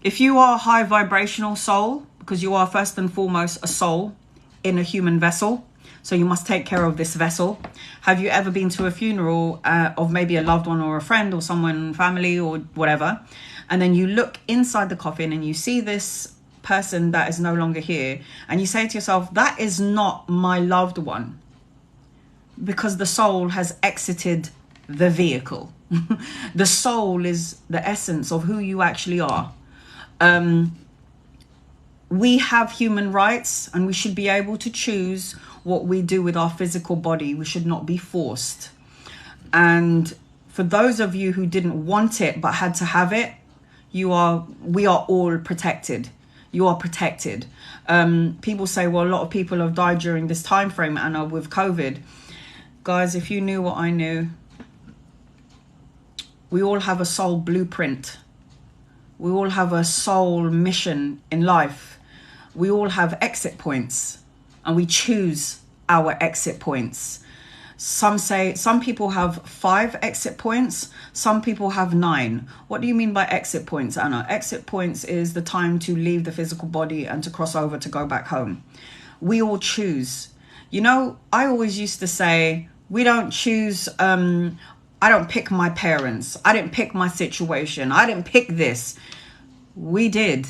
If you are a high vibrational soul, because you are first and foremost a soul in a human vessel, so you must take care of this vessel. Have you ever been to a funeral of maybe a loved one or a friend or someone, family or whatever, and then you look inside the coffin and you see this person that is no longer here, and you say to yourself, that is not my loved one, because the soul has exited the vehicle. The soul is the essence of who you actually are. We have human rights and we should be able to choose what we do with our physical body. We should not be forced. And for those of you who didn't want it but had to have it, we are all protected. You are protected. People say, well, a lot of people have died during this time frame, Anna, with COVID. Guys, if you knew what I knew, we all have a soul blueprint. We all have a soul mission in life. We all have exit points, and we choose our exit points. Some people have 5 exit points. Some people have 9. What do you mean by exit points, Anna? Exit points is the time to leave the physical body and to cross over to go back home. We all choose. You know, I always used to say, we don't choose. I don't pick my parents. I didn't pick my situation. I didn't pick this. We did.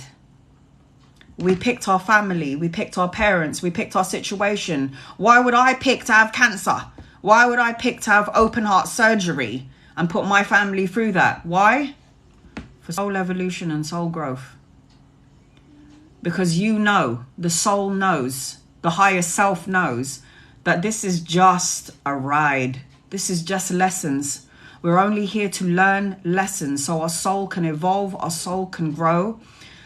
We picked our family. We picked our parents. We picked our situation. Why would I pick to have cancer? Why would I pick to have open heart surgery and put my family through that? Why? For soul evolution and soul growth. Because you know, the soul knows, the higher self knows that this is just a ride. This is just lessons. We're only here to learn lessons so our soul can evolve, our soul can grow.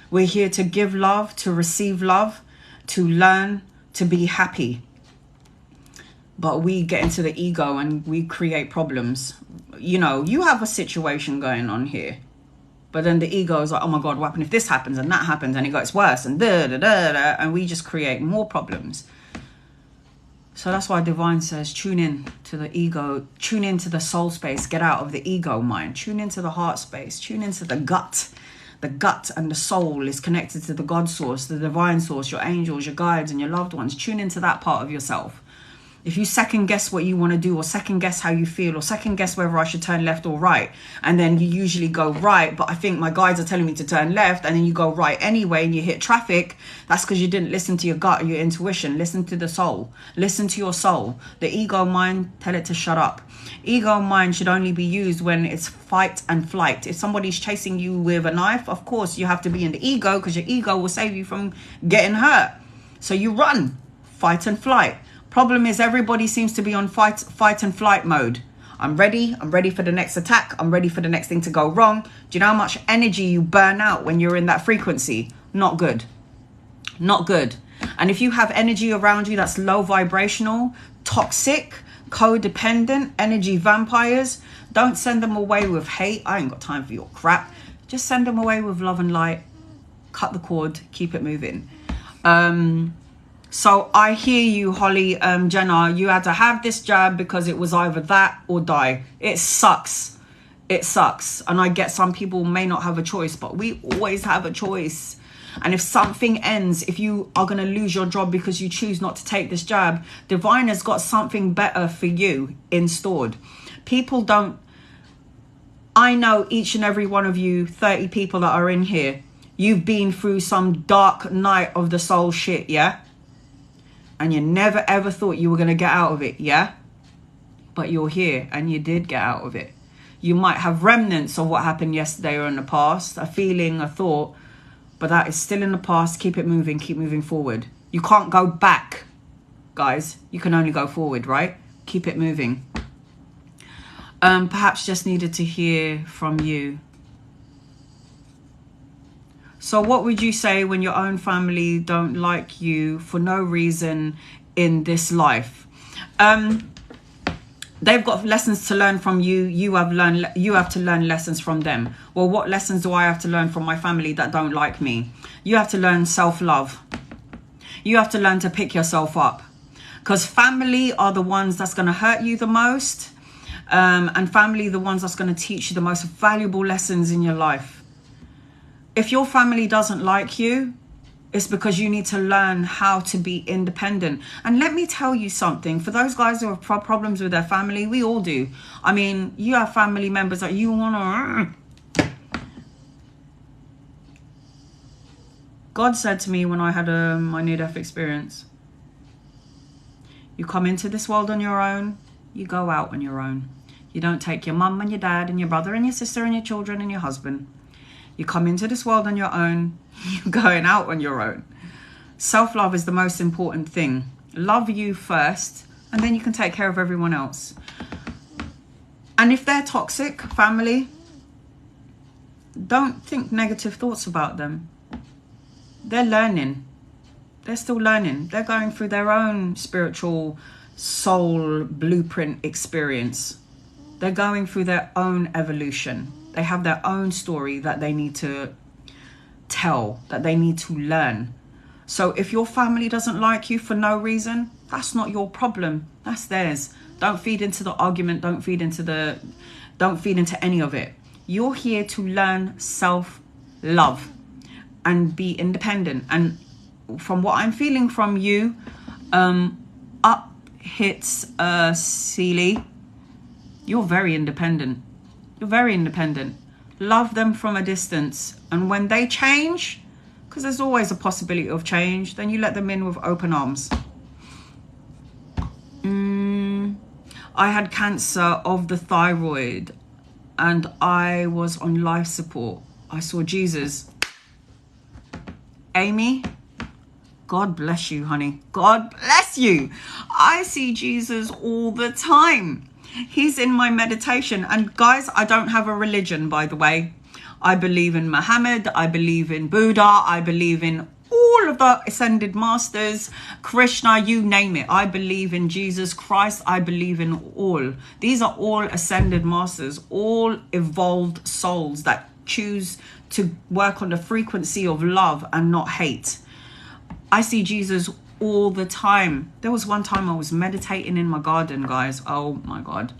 We're here to give love, to receive love, to learn, to be happy. But we get into the ego and we create problems. You know, you have a situation going on here, but then the ego is like, oh my God, what happened if this happens and that happens and it gets worse and and we just create more problems. So that's why Divine says, tune in to the ego, tune into the soul space, get out of the ego mind, tune into the heart space, tune into the gut. The gut and the soul is connected to the God source, the divine source, your angels, your guides and your loved ones. Tune into that part of yourself. If you second guess what you want to do, or second guess how you feel, or second guess whether I should turn left or right, and then you usually go right, but I think my guides are telling me to turn left, and then you go right anyway and you hit traffic, that's because you didn't listen to your gut or your intuition. Listen to the soul. Listen to your soul. The ego mind, tell it to shut up. Ego mind should only be used when it's fight and flight. If somebody's chasing you with a knife, of course you have to be in the ego, because your ego will save you from getting hurt. So you run, fight and flight. Problem is, everybody seems to be on fight and flight mode. I'm ready for the next attack. I'm ready for the next thing to go wrong. Do you know how much energy you burn out when you're in that frequency? Not good. Not good. And if you have energy around you that's low vibrational, toxic, codependent, energy vampires, don't send them away with hate. I ain't got time for your crap. Just send them away with love and light. Cut the cord. Keep it moving. So I hear you, Holly, Jenna. You had to have this jab because it was either that or die. It sucks. It sucks. And I get some people may not have a choice, but we always have a choice. And if something ends, if you are going to lose your job because you choose not to take this jab, Divine has got something better for you in stored. People don't... I know each and every one of you, 30 people that are in here, you've been through some dark night of the soul shit, yeah? And you never ever thought you were going to get out of it, yeah? But you're here and you did get out of it. You might have remnants of what happened yesterday or in the past, a feeling, a thought, but that is still in the past. Keep it moving, keep moving forward. You can't go back, guys. You can only go forward, right? Keep it moving. Perhaps just needed to hear from you. So what would you say when your own family don't like you for no reason in this life? They've got lessons to learn from you. You have to learn lessons from them. Well, what lessons do I have to learn from my family that don't like me? You have to learn self-love. You have to learn to pick yourself up. Because family are the ones that's going to hurt you the most. And family are the ones that's going to teach you the most valuable lessons in your life. If your family doesn't like you, it's because you need to learn how to be independent. And let me tell you something. For those guys who have problems with their family, we all do. I mean, you have family members that you want to... God said to me when I had my near-death experience, you come into this world on your own, you go out on your own. You don't take your mum and your dad and your brother and your sister and your children and your husband. You come into this world on your own, you're going out on your own. Self-love is the most important thing. Love you first, and then you can take care of everyone else. And if they're toxic, family, don't think negative thoughts about them. They're learning. They're still learning. They're going through their own spiritual soul blueprint experience. They're going through their own evolution. They have their own story that they need to tell, that they need to learn. So if your family doesn't like you for no reason, that's not your problem. That's theirs. Don't feed into the argument. Don't feed into any of it. You're here to learn self-love and be independent. And from what I'm feeling from you, up hits Sealy. You're very independent. You're very independent. Love them from a distance. And when they change, because there's always a possibility of change, then you let them in with open arms. I had cancer of the thyroid and I was on life support. I saw Jesus. Amy, God bless you, honey. God bless you. I see Jesus all the time. He's in my meditation. And guys, I don't have a religion, by the way. I believe in Muhammad. I believe in Buddha. I believe in all of the ascended masters, Krishna, you name it. I believe in Jesus Christ. I believe in all. These are all ascended masters, all evolved souls that choose to work on the frequency of love and not hate. I see Jesus all the time. There was one time I was meditating in my garden, guys. Oh my God.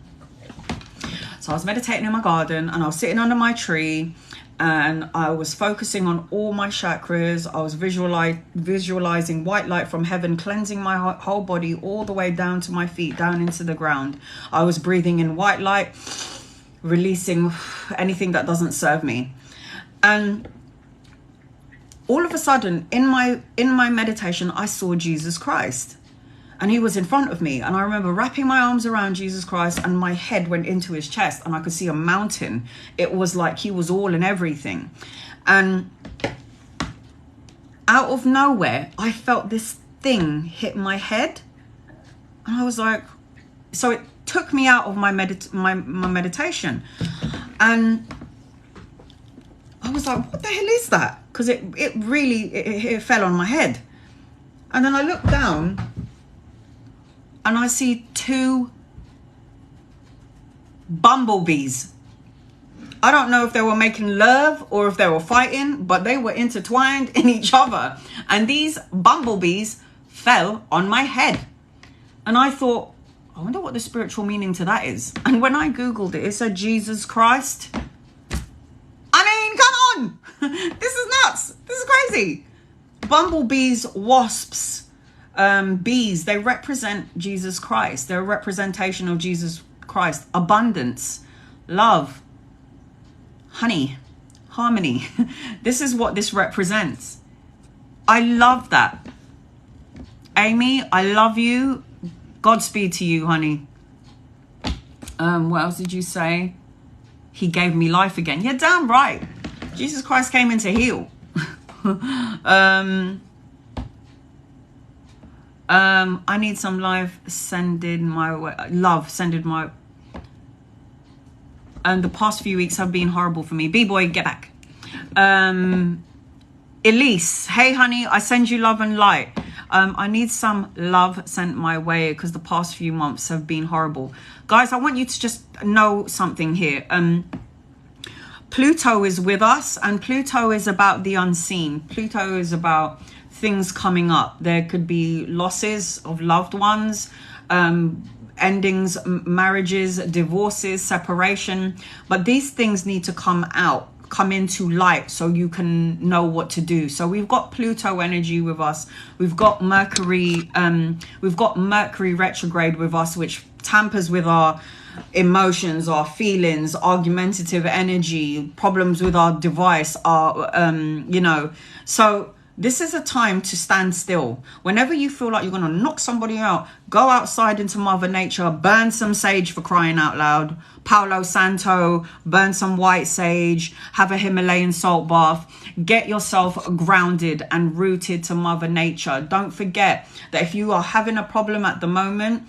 So I was meditating in my garden and I was sitting under my tree and I was focusing on all my chakras. I was visualizing white light from heaven, cleansing my whole body all the way down to my feet, down into the ground. I was breathing in white light, releasing anything that doesn't serve me. And all of a sudden in my meditation, I saw Jesus Christ. And he was in front of me. And I remember wrapping my arms around Jesus Christ and my head went into his chest and I could see a mountain. It was like he was all and everything. And out of nowhere, I felt this thing hit my head. And I was like, so it took me out of my meditation. And I was like, what the hell is that? Because it really fell on my head. And then I looked down and I see two bumblebees. I don't know if they were making love or if they were fighting, but they were intertwined in each other. And these bumblebees fell on my head. And I thought, I wonder what the spiritual meaning to that is. And when I Googled it, it said Jesus Christ. I mean, come on. This is nuts. This is crazy. Bumblebees, wasps, bees, they represent Jesus Christ. They're a representation of Jesus Christ. Abundance, love, honey, harmony. This is what this represents. I love that. Amy, I love you. Godspeed to you, honey. What else did you say? He gave me life again. Yeah, damn right. Jesus Christ came in to heal. I need some life sending my way. Love sending my. And the past few weeks have been horrible for me. B-boy, get back. Elise, hey honey, I send you love and light. I need some love sent my way because the past few months have been horrible. Guys, I want you to just know something here. Pluto is with us, and Pluto is about the unseen. Pluto is about things coming up. There could be losses of loved ones, endings, marriages, divorces, separation. But these things need to come out, come into light so you can know what to do. So we've got Pluto energy with us. We've got Mercury retrograde with us, which tampers with our emotions, our feelings, argumentative energy, problems with our device, our so this is a time to stand still. Whenever you feel like you're going to knock somebody out, go outside into Mother Nature, burn some sage, for crying out loud. Palo Santo, burn some white sage, have a Himalayan salt bath. Get yourself grounded and rooted to Mother Nature. Don't forget that if you are having a problem at the moment,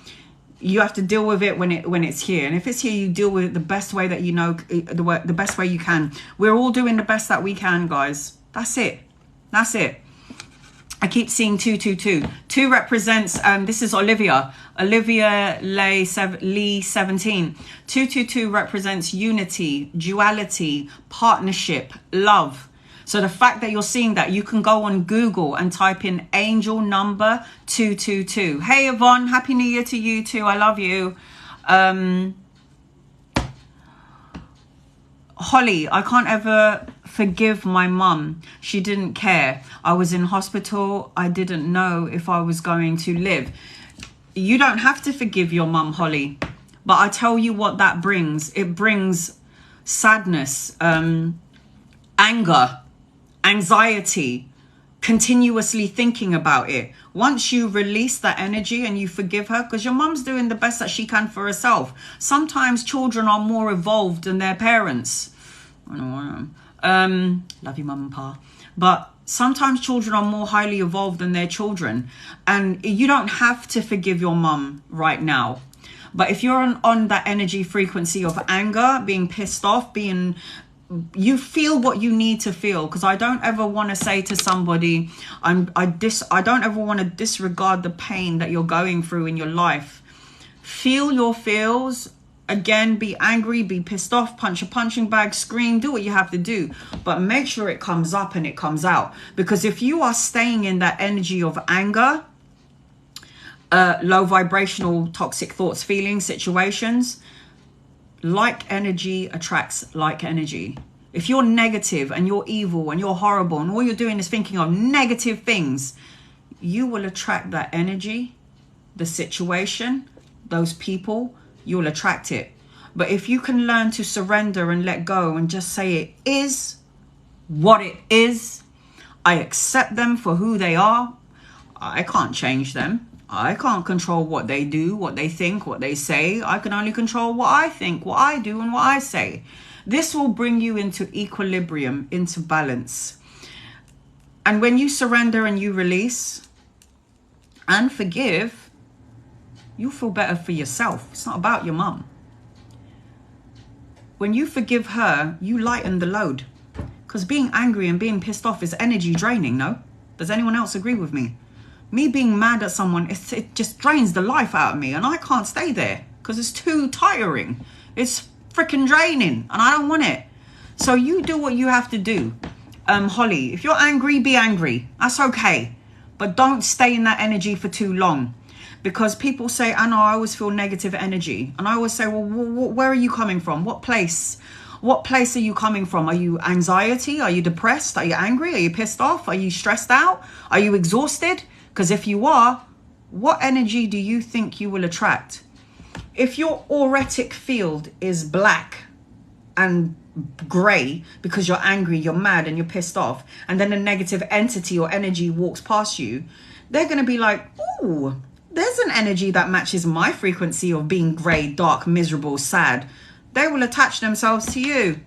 you have to deal with it when it's here. And if it's here, you deal with it the best way that you know, the best way you can. We're all doing the best that we can, guys. That's it. That's it. I keep seeing 222. 2 represents, this is Olivia Lee 17. 222 represents unity, duality, partnership, love. So the fact that you're seeing that, you can go on Google and type in angel number 222. Hey, Yvonne, Happy New Year to you too. I love you. Holly, I can't ever forgive my mum. She didn't care. I was in hospital. I didn't know if I was going to live. You don't have to forgive your mum, Holly. But I tell you what that brings. It brings sadness, anger, anxiety, continuously thinking about it. Once you release that energy and you forgive her, because your mum's doing the best that she can for herself. Sometimes children are more evolved than their parents. I know I am. Love you, mum and pa. But sometimes children are more highly evolved than their children. And you don't have to forgive your mum right now. But if you're on that energy frequency of anger, being pissed off, you feel what you need to feel. Because I don't ever want to say to somebody, I don't ever want to disregard the pain that you're going through in your life. Feel your feels. Again, be angry, be pissed off, punch a punching bag, scream, do what you have to do. But make sure it comes up and it comes out. Because if you are staying in that energy of anger, low vibrational, toxic thoughts, feelings, situations, like energy attracts like energy. If you're negative and you're evil and you're horrible and all you're doing is thinking of negative things, you will attract that energy, the situation, those people. You'll attract it. But if you can learn to surrender and let go and just say it is what it is, I accept them for who they are. I can't change them. I can't control what they do, what they think, what they say. I can only control what I think, what I do, and what I say. This will bring you into equilibrium, into balance. And when you surrender and you release and forgive, you'll feel better for yourself. It's not about your mum. When you forgive her, you lighten the load. Because being angry and being pissed off is energy draining, no? Does anyone else agree with me? Me being mad at someone, it just drains the life out of me. And I can't stay there because it's too tiring. It's freaking draining and I don't want it. So you do what you have to do. Holly, if you're angry, be angry. That's okay. But don't stay in that energy for too long. Because people say, I know, I always feel negative energy. And I always say, well, where are you coming from? What place? What place are you coming from? Are you anxiety? Are you depressed? Are you angry? Are you pissed off? Are you stressed out? Are you exhausted? Because if you are, what energy do you think you will attract? If your auric field is black and grey because you're angry, you're mad and you're pissed off, and then a negative entity or energy walks past you, they're going to be like, ooh, there's an energy that matches my frequency of being grey, dark, miserable, sad. They will attach themselves to you.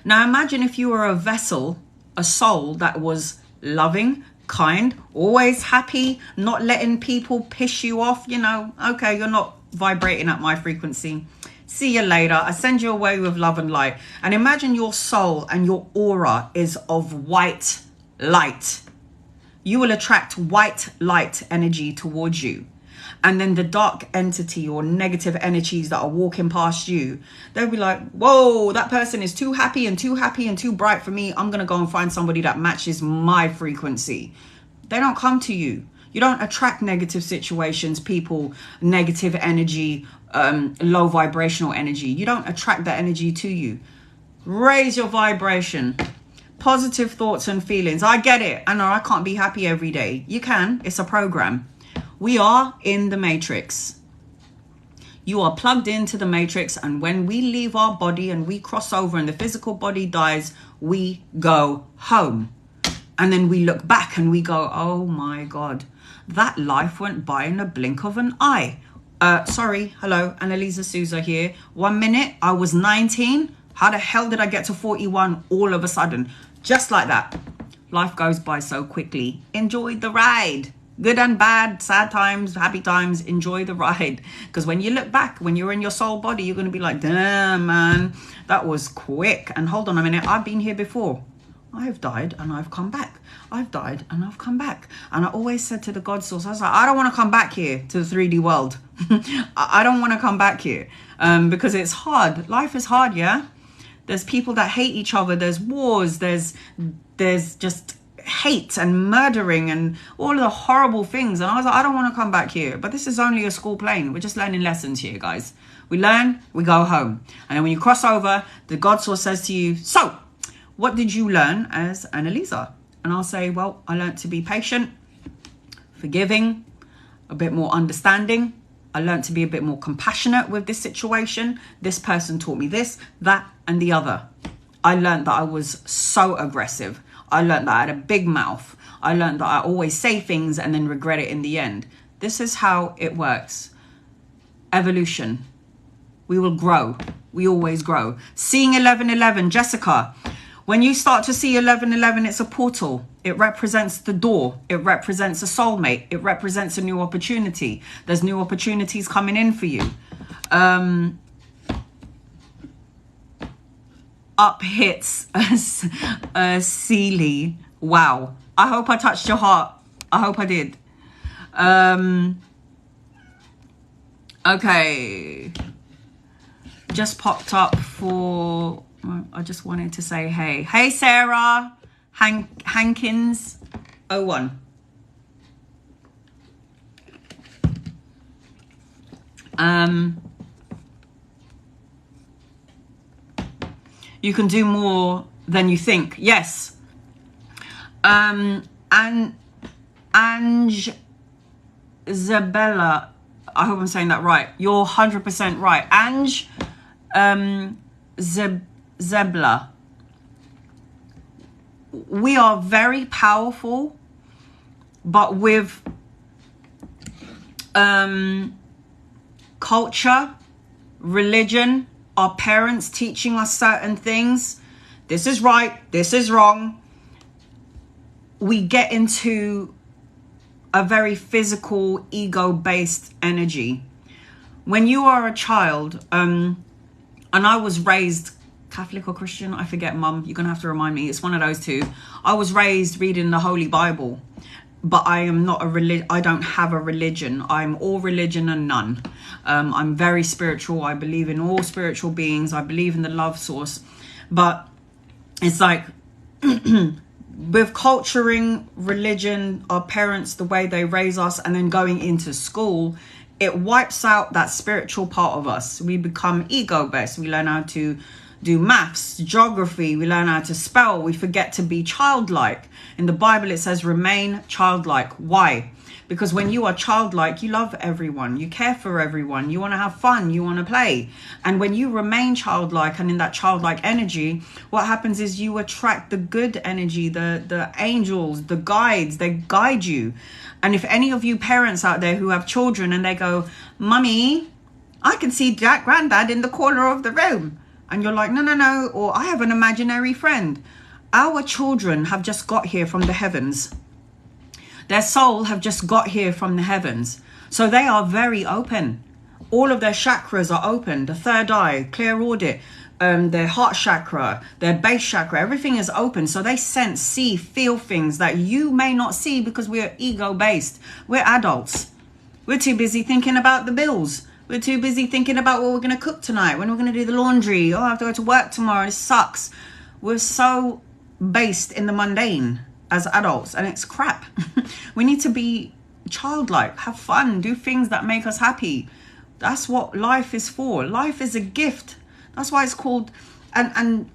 Now imagine if you were a vessel, a soul that was loving, kind, always happy, not letting people piss you off. You know, okay, you're not vibrating at my frequency. See you later. I send you away with love and light. And imagine your soul and your aura is of white light. You will attract white light energy towards you. And then the dark entity or negative energies that are walking past you, they'll be like, whoa, that person is too happy and too bright for me. I'm going to go and find somebody that matches my frequency. They don't come to you. You don't attract negative situations, people, negative energy, low vibrational energy. You don't attract that energy to you. Raise your vibration. Positive thoughts and feelings. I get it. I know I can't be happy every day. You can. It's a program. We are in the matrix. You are plugged into the matrix, and when we leave our body and we cross over and the physical body dies, we go home. And then we look back and we go, oh my God, that life went by in a blink of an eye. Sorry, hello, Annalizasouza here. 1 minute, I was 19. How the hell did I get to 41 all of a sudden? Just like that. Life goes by so quickly. Enjoy the ride. Good and bad, sad times, happy times, enjoy the ride. Because when you look back, when you're in your soul body, you're going to be like, damn, man, that was quick. And hold on a minute, I've been here before. I've died and I've come back. I've died and I've come back. And I always said to the God source, I was like, I don't want to come back here to the 3D world. I don't want to come back here because it's hard. Life is hard, yeah? There's people that hate each other. There's wars. There's just hate and murdering and all of the horrible things. And I was like, I don't want to come back here. But this is only a school plane. We're just learning lessons here, guys. We learn, we go home. And then when you cross over, the God source says to you, so what did you learn as Annalisa? And I'll say, well, I learned to be patient, forgiving, a bit more understanding. I learned to be a bit more compassionate with this situation. This person taught me this, that, and the other. I learned that I was so aggressive. I learned that I had a big mouth. I learned that I always say things and then regret it in the end. This is how it works. Evolution. We will grow. We always grow. Seeing 1111, Jessica. When you start to see 1111, it's a portal. It represents the door. It represents a soulmate. It represents a new opportunity. There's new opportunities coming in for you. Up hits a Sealy. Wow. I hope I touched your heart. I hope I did. Okay. Just popped up for... I just wanted to say hey. Hey, Sarah. Hankins 01. You can do more than you think. Yes. And Ange Zabella. I hope I'm saying that right. You're 100% right. Ange Zebla. We are very powerful, but with culture, religion, our parents teaching us certain things. This is right, this is wrong. We get into a very physical, ego-based energy. When you are a child, and I was raised Catholic or Christian, I forget, Mum, you're gonna have to remind me. It's one of those two. I was raised reading the Holy Bible, but I am not I don't have a religion. I'm all religion and none. I'm very spiritual. I believe in all spiritual beings. I believe in the love source. But it's like with culturing, religion, our parents, the way they raise us, and then going into school, it wipes out that spiritual part of us. We become ego-based. We learn how to do maths, geography, we learn how to spell, we forget to be childlike. In the Bible, it says remain childlike. Why? Because when you are childlike, you love everyone, you care for everyone, you want to have fun, you want to play. And when you remain childlike and in that childlike energy, what happens is you attract the good energy, the angels, the guides, they guide you. And if any of you parents out there who have children and they go, Mummy, I can see Jack Granddad in the corner of the room. And you're like, no, or I have an imaginary friend. Our children have just got here from the heavens. Their soul have just got here from the heavens. So they are very open. All of their chakras are open. The third eye, clear audit, their heart chakra, their base chakra, everything is open. So they sense, see, feel things that you may not see because we're ego-based. We're adults. We're too busy thinking about the bills. We're too busy thinking about what we're going to cook tonight, when we're going to do the laundry. Oh, I have to go to work tomorrow. This sucks. We're so based in the mundane as adults, and it's crap. We need to be childlike, have fun, do things that make us happy. That's what life is for. Life is a gift. That's why it's called, and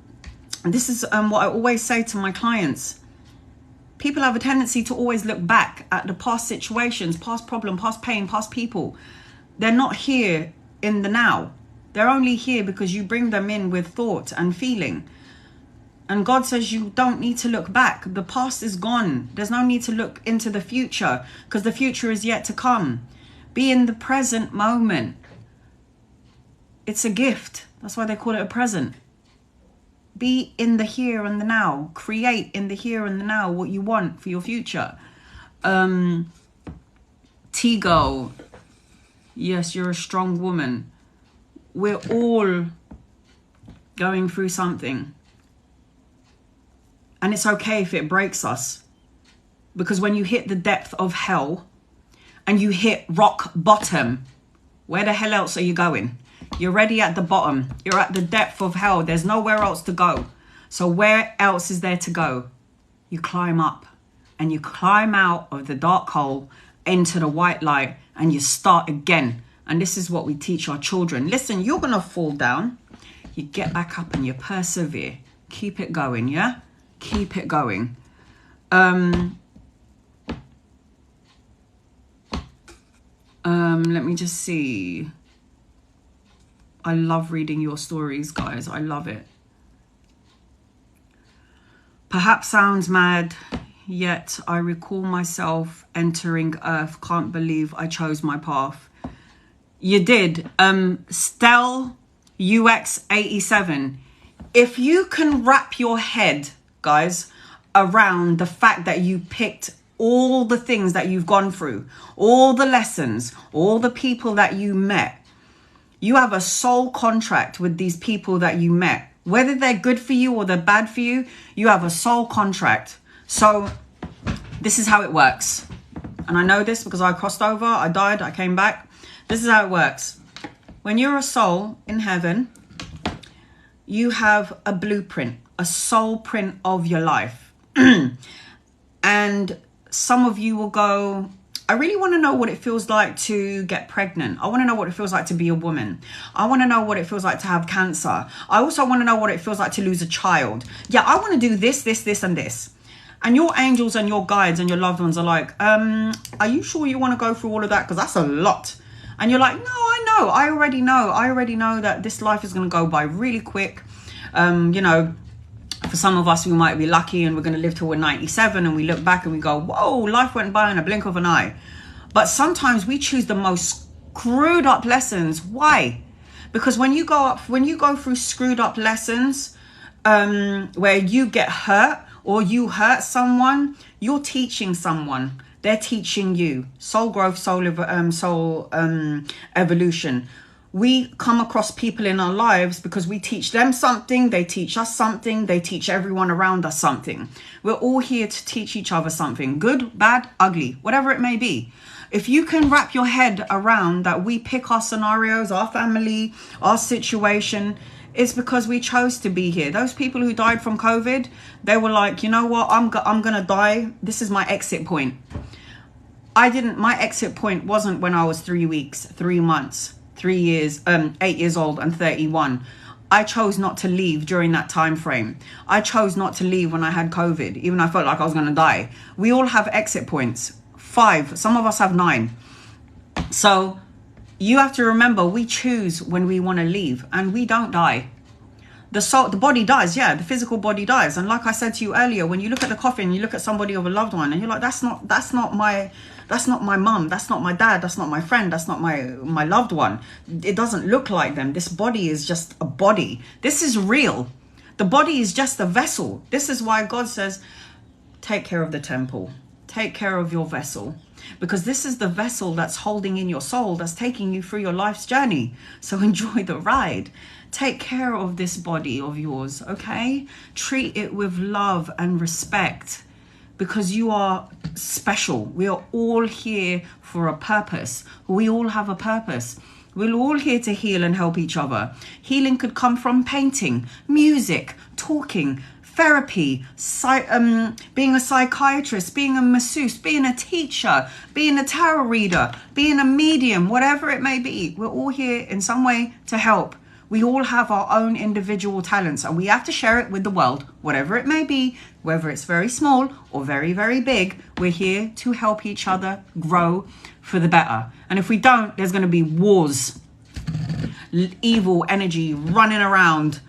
this is what I always say to my clients. People have a tendency to always look back at the past situations, past problem, past pain, past people. They're not here in the now. They're only here because you bring them in with thought and feeling. And God says you don't need to look back. The past is gone. There's no need to look into the future because the future is yet to come. Be in the present moment. It's a gift. That's why they call it a present. Be in the here and the now. Create in the here and the now what you want for your future. Tigo. Yes, you're a strong woman. We're all going through something. And it's okay if it breaks us. Because when you hit the depth of hell and you hit rock bottom, where the hell else are you going? You're already at the bottom. You're at the depth of hell. There's nowhere else to go. So where else is there to go? You climb up and you climb out of the dark hole into the white light and you start again. And this is what we teach our children. Listen, you're going to fall down. You get back up and you persevere. Keep it going, yeah? Keep it going. Let me just see. I love reading your stories, guys. I love it. Perhaps sounds mad, yet I recall myself entering Earth. Can't believe I chose my path. You did. Stel UX87. If you can wrap your head, guys, around the fact that you picked all the things that you've gone through, all the lessons, all the people that you met, you have a soul contract with these people that you met. Whether they're good for you or they're bad for you, you have a soul contract. So this is how it works. And I know this because I crossed over, I died, I came back. This is how it works. When you're a soul in heaven, you have a blueprint, a soul print of your life. And some of you will go, I really want to know what it feels like to get pregnant. I want to know what it feels like to be a woman. I want to know what it feels like to have cancer. I also want to know what it feels like to lose a child. Yeah, I want to do this, this, this, and this. And your angels and your guides and your loved ones are like, are you sure you want to go through all of that? Because that's a lot. And you're like, no, I know. I already know that this life is going to go by really quick. You know, for some of us, we might be lucky and we're going to live till we're 97 and we look back and we go, whoa, life went by in a blink of an eye. But sometimes we choose the most screwed up lessons. Why? Because when you go through screwed up lessons, where you get hurt or you hurt someone, you're teaching someone. They're teaching you. Soul growth, soul evolution. We come across people in our lives because we teach them something, they teach us something, they teach everyone around us something. We're all here to teach each other something, good, bad, ugly, whatever it may be. If you can wrap your head around that we pick our scenarios, our family, our situation, it's because we chose to be here. Those people who died from COVID, they were like, you know what, I'm gonna die. This is my exit point. My exit point wasn't when I was 3 weeks, 3 months. 3 years, 8 years old and 31. I chose not to leave during that time frame. I chose not to leave when I had COVID, even though I felt like I was going to die. We all have exit points. 5, some of us have 9. So you have to remember, we choose when we want to leave and we don't die. The soul, the body dies, yeah, the physical body dies. And like I said to you earlier, when you look at the coffin, you look at somebody of a loved one and you're like, that's not my mum, that's not my dad, that's not my friend, that's not my loved one. It doesn't look like them. This body is just a body. This is real. The body is just a vessel. This is why God says, take care of the temple. Take care of your vessel. Because this is the vessel that's holding in your soul, that's taking you through your life's journey. So enjoy the ride. Take care of this body of yours, okay? Treat it with love and respect. Because you are special. We are all here for a purpose. We all have a purpose. We're all here to heal and help each other. Healing could come from painting, music, talking, therapy, being a psychiatrist, being a masseuse, being a teacher, being a tarot reader, being a medium, whatever it may be. We're all here in some way to help. We all have our own individual talents and we have to share it with the world, whatever it may be, whether it's very small or very, very big. We're here to help each other grow for the better. And if we don't, there's going to be wars, evil energy running around,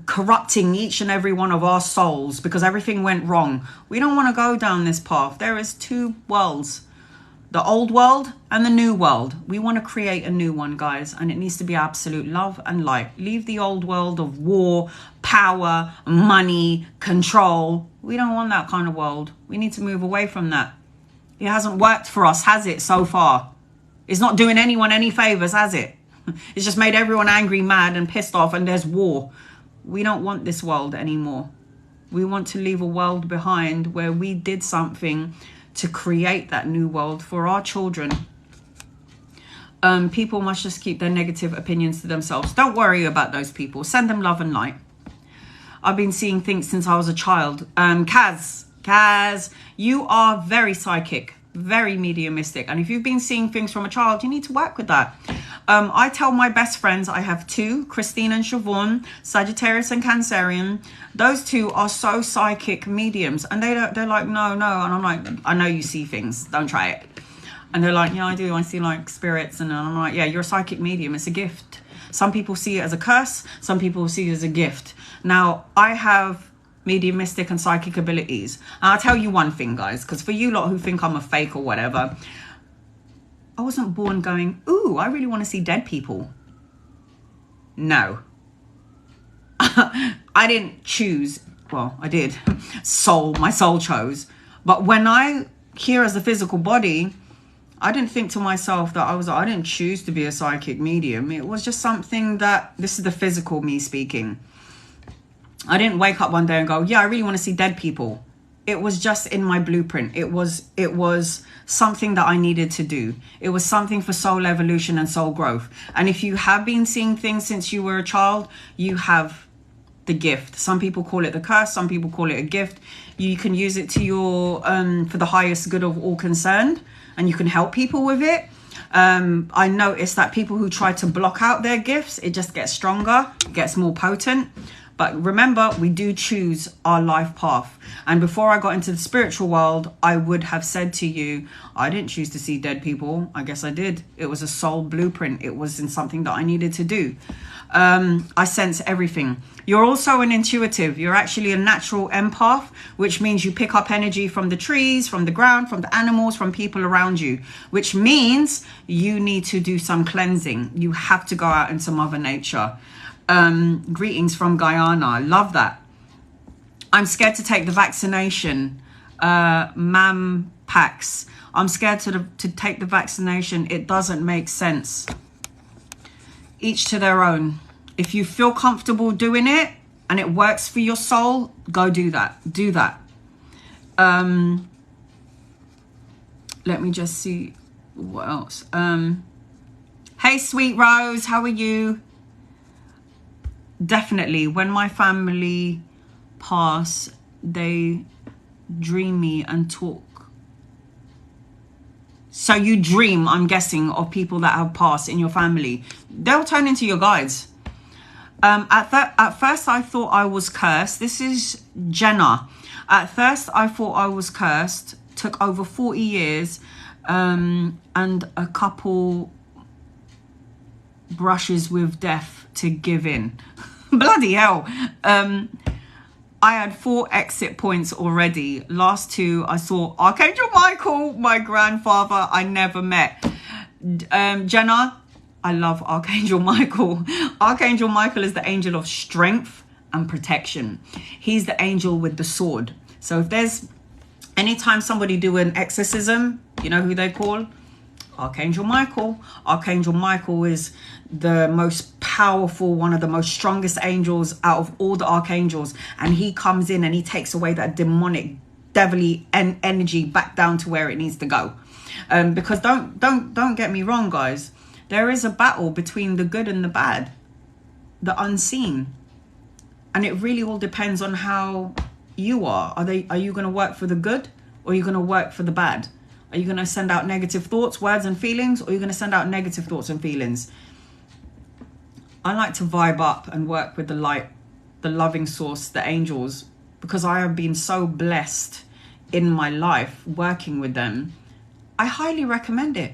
corrupting each and every one of our souls because everything went wrong. We don't want to go down this path. There is 2 worlds. The old world and the new world. We want to create a new one, guys, and it needs to be absolute love and light. Leave the old world of war, power, money, control. We don't want that kind of world. We need to move away from that. It hasn't worked for us, has it, so far? It's not doing anyone any favors, has it? It's just made everyone angry, mad, and pissed off, and there's war. We don't want this world anymore. We want to leave a world behind where we did something to create that new world for our children. People must just keep their negative opinions to themselves. Don't worry about those people. Send them love and light. I've been seeing things since I was a child. Kaz, you are very psychic, very mediumistic. And if you've been seeing things from a child, you need to work with that. I tell my best friends, I have two, Christine and Siobhan, Sagittarius and Cancerian. Those two are so psychic mediums. And they're like, no. And I'm like, I know you see things. Don't try it. And they're like, yeah, I do. I see like spirits. And I'm like, yeah, you're a psychic medium. It's a gift. Some people see it as a curse. Some people see it as a gift. Now, I have mediumistic and psychic abilities. And I'll tell you one thing, guys, because for you lot who think I'm a fake or whatever, I wasn't born going, ooh, I really want to see dead people. No. I didn't choose. Well, I did. My soul chose. But when I here as a physical body, I didn't think to myself that I didn't choose to be a psychic medium. It was just something that, this is the physical me speaking. I didn't wake up one day and go, yeah, I really want to see dead people. It was just in my blueprint. It was something that I needed to do. It was something for soul evolution and soul growth. And if you have been seeing things since you were a child, you have the gift. Some people call it the curse. Some people call it a gift. You can use it to your for the highest good of all concerned, and you can help people with it. I noticed that people who try to block out their gifts, it just gets stronger, it gets more potent. But remember, we do choose our life path. And before I got into the spiritual world, I would have said to you, I didn't choose to see dead people. I guess I did. It was a soul blueprint. It wasn't something that I needed to do. I sense everything. You're also an intuitive. You're actually a natural empath, which means you pick up energy from the trees, from the ground, from the animals, from people around you, which means you need to do some cleansing. You have to go out into Mother Nature. Greetings from Guyana. Love that. I'm scared to take the vaccination. Mam Pax. I'm scared to take the vaccination. It doesn't make sense. Each to their own. If you feel comfortable doing it and it works for your soul, go do that. Do that. Let me just see what else. Hey, Sweet Rose, how are you? Definitely, when my family pass, they dream me and talk. So you dream, I'm guessing, of people that have passed in your family. They'll turn into your guides. At first, I thought I was cursed. This is Jenna. At first, I thought I was cursed. Took over 40 years and a couple brushes with death to give in. Bloody hell. I had 4 exit points already. Last 2, I saw Archangel Michael, my grandfather I never met. Jenna, I love Archangel Michael. Archangel Michael is the angel of strength and protection. He's the angel with the sword. So if there's anytime somebody do an exorcism, you know who they call? Archangel Michael. Archangel Michael is the most powerful, one of the most strongest angels out of all the archangels, and he comes in and he takes away that demonic, devilly energy back down to where it needs to go. Because don't get me wrong, guys. There is a battle between the good and the bad, the unseen, and it really all depends on how you are. Are you going to work for the good, or are you going to work for the bad? Are you going to send out negative thoughts, words and feelings, or are you going to send out negative thoughts and feelings? I like to vibe up and work with the light, the loving source, the angels, because I have been so blessed in my life working with them. I highly recommend it.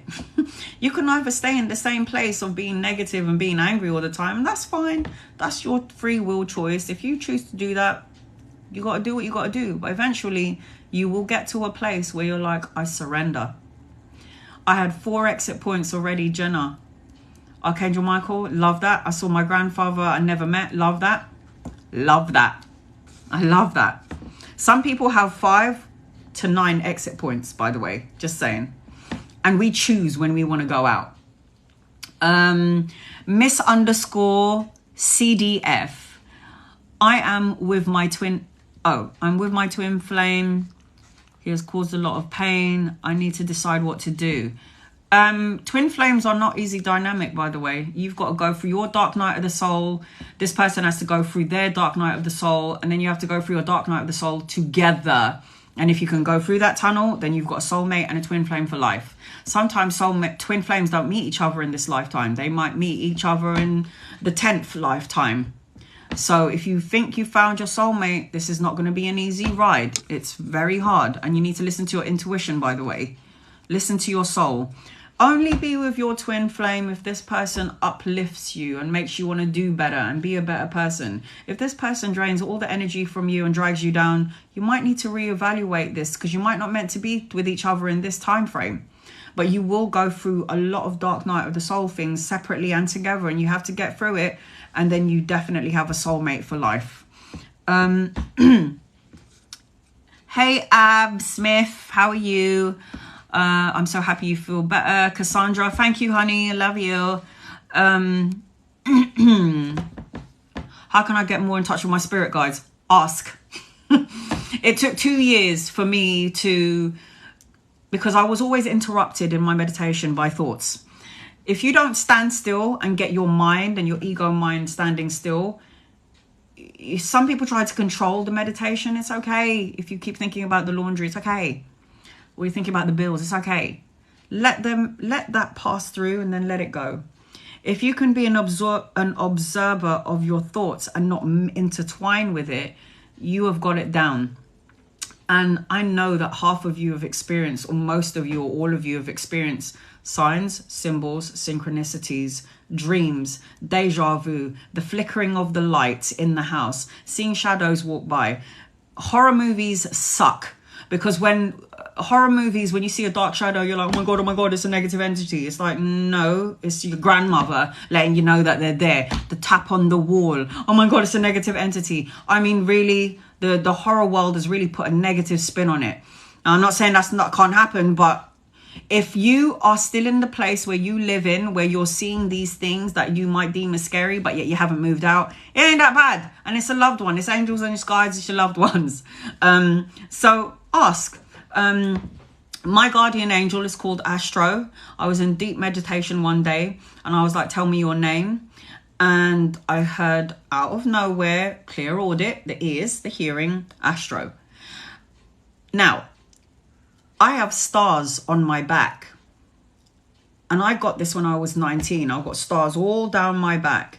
You can either stay in the same place of being negative and being angry all the time, and that's fine. That's your free will choice. If you choose to do that, you got to do what you got to do. But eventually, you will get to a place where you're like, I surrender. I had 4 exit points already, Jenna. Archangel Michael, love that. I saw my grandfather I never met, love that. Love that. I love that. Some people have 5 to 9 exit points, by the way, just saying. And we choose when we want to go out. Miss_CDF. I am with my twin. I'm with my twin flame. He has caused a lot of pain. I need to decide what to do. Twin flames are not easy dynamic, by the way. You've got to go through your dark night of the soul. This person has to go through their dark night of the soul, and then you have to go through your dark night of the soul together. And if you can go through that tunnel, then you've got a soulmate and a twin flame for life. Sometimes twin flames don't meet each other in this lifetime. They might meet each other in the 10th lifetime. So if you think you found your soulmate, this is not going to be an easy ride. It's very hard. And you need to listen to your intuition, by the way. Listen to your soul. Only be with your twin flame if this person uplifts you and makes you want to do better and be a better person. If this person drains all the energy from you and drags you down, you might need to reevaluate this, because you might not meant to be with each other in this time frame. But you will go through a lot of dark night of the soul things separately and together, and you have to get through it, and then you definitely have a soulmate for life. Hey Ab Smith, how are you? I'm so happy you feel better. Cassandra, thank you, honey. I love you. How can I get more in touch with my spirit guides? Ask. It took 2 years for me because I was always interrupted in my meditation by thoughts. If you don't stand still and get your mind and your ego mind standing still, some people try to control the meditation. It's okay. If you keep thinking about the laundry, it's okay. Or you're thinking about the bills, it's okay. Let that pass through and then let it go. If you can be an observer of your thoughts and not intertwine with it, you have got it down. And I know that half of you have experienced, or most of you, or all of you have experienced signs, symbols, synchronicities, dreams, deja vu, the flickering of the lights in the house, seeing shadows walk by. Horror movies suck. Because when horror movies, when you see a dark shadow, you're like, oh my God, it's a negative entity. It's like, no, it's your grandmother letting you know that they're there. The tap on the wall. Oh my God, it's a negative entity. I mean, really, the horror world has really put a negative spin on it. Now, I'm not saying can't happen, but if you are still in the place where you live in, where you're seeing these things that you might deem as scary, but yet you haven't moved out, it ain't that bad. And it's a loved one. It's angels and it's guides. It's your loved ones. So ask. My guardian angel is called Astro. I was in deep meditation one day and I was like, tell me your name. And I heard out of nowhere, clear audit, the ears, the hearing, Astro. Now, I have stars on my back. And I got this when I was 19. I've got stars all down my back.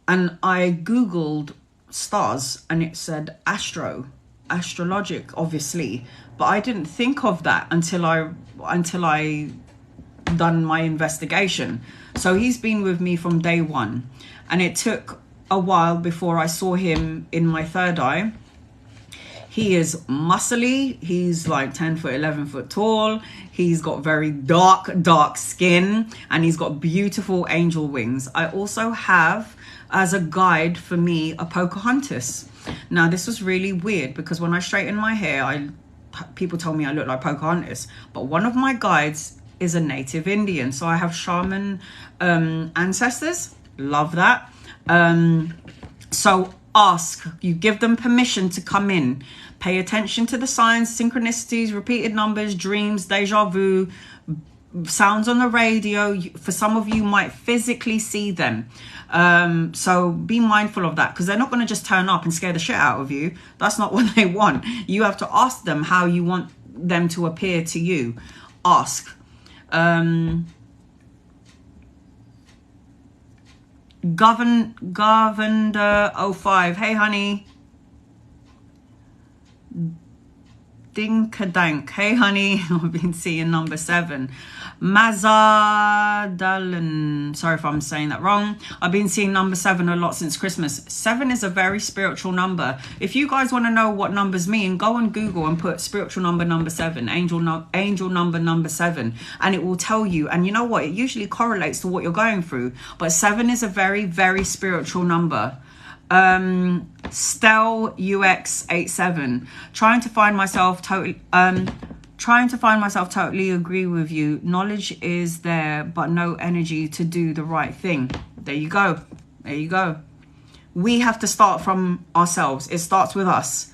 And I Googled stars and it said Astro, astrologic, obviously. But I didn't think of that until I done my investigation. So he's been with me from day one. And it took a while before I saw him in my third eye. He is muscly. He's like 10 foot, 11 foot tall. He's got very dark skin. And he's got beautiful angel wings. I also have, as a guide for me, a Pocahontas. Now, this was really weird because when I straightened my hair, people told me I look like Pocahontas. But one of my guides is a native Indian. So I have shaman ancestors. Love that. So ask. You give them permission to come in. Pay attention to the signs, synchronicities, repeated numbers, dreams, deja vu, sounds on the radio. For some of you might physically see them. So be mindful of that, because they're not going to just turn up and scare the shit out of you. That's not what they want. You have to ask them how you want them to appear to you. Ask. Governor 05. Hey, honey. Dinkadank. Hey, honey. I've been seeing number 7. Mazadalan. Sorry if I'm saying that wrong. I've been seeing number 7 a lot since Christmas. 7 is a very spiritual number. If you guys want to know what numbers mean, go on Google and put spiritual number 7, angel number 7, and it will tell you. And you know what? It usually correlates to what you're going through. But 7 is a very, very spiritual number. Stel UX 87. Trying to find myself totally agree with you. Knowledge is there, but no energy to do the right thing. There you go. There you go. We have to start from ourselves. It starts with us.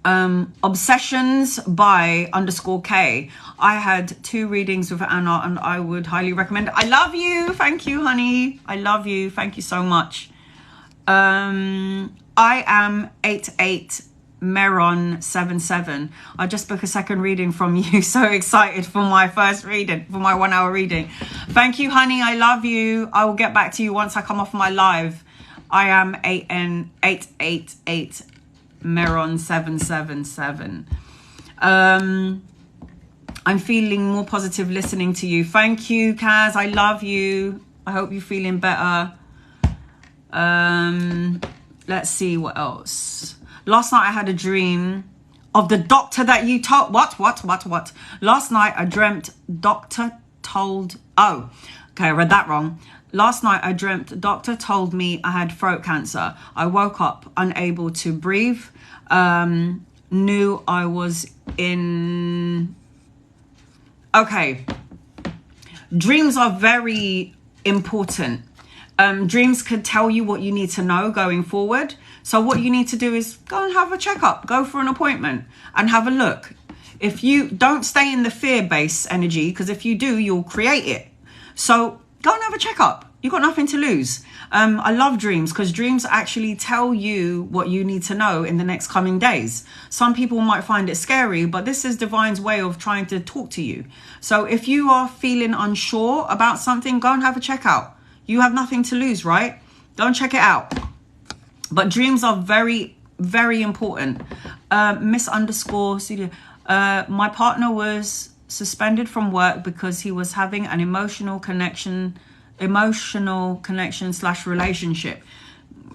Obsessions by _K. I had 2 readings with Anna and I would highly recommend it. I love you. Thank you, honey. I love you. Thank you so much. I am 88 Meron 77. I just booked a second reading from you. So excited for my first reading, for my 1 hour reading. Thank you, honey. I love you. I will get back to you once I come off my live. I am 888 Meron 777. I'm feeling more positive listening to you. Thank you, Kaz. I love you. I hope you're feeling better. Let's see what else. Last night I had a dream of the doctor that you told. What? Last night I dreamt doctor told. Oh, okay, I read that wrong. Last night I dreamt doctor told me I had throat cancer. I woke up unable to breathe. Knew I was in. Okay. Dreams are very important. Dreams could tell you what you need to know going forward. So what you need to do is go and have a checkup, go for an appointment and have a look. If you don't stay in the fear-based energy, because if you do, you'll create it. So go and have a checkup. You've got nothing to lose. I love dreams because dreams actually tell you what you need to know in the next coming days. Some people might find it scary, but this is Divine's way of trying to talk to you. So if you are feeling unsure about something, go and have a checkout. You have nothing to lose, right? Go and check it out. But dreams are very, very important. Miss _Celia. My partner was suspended from work because he was having an emotional connection / relationship.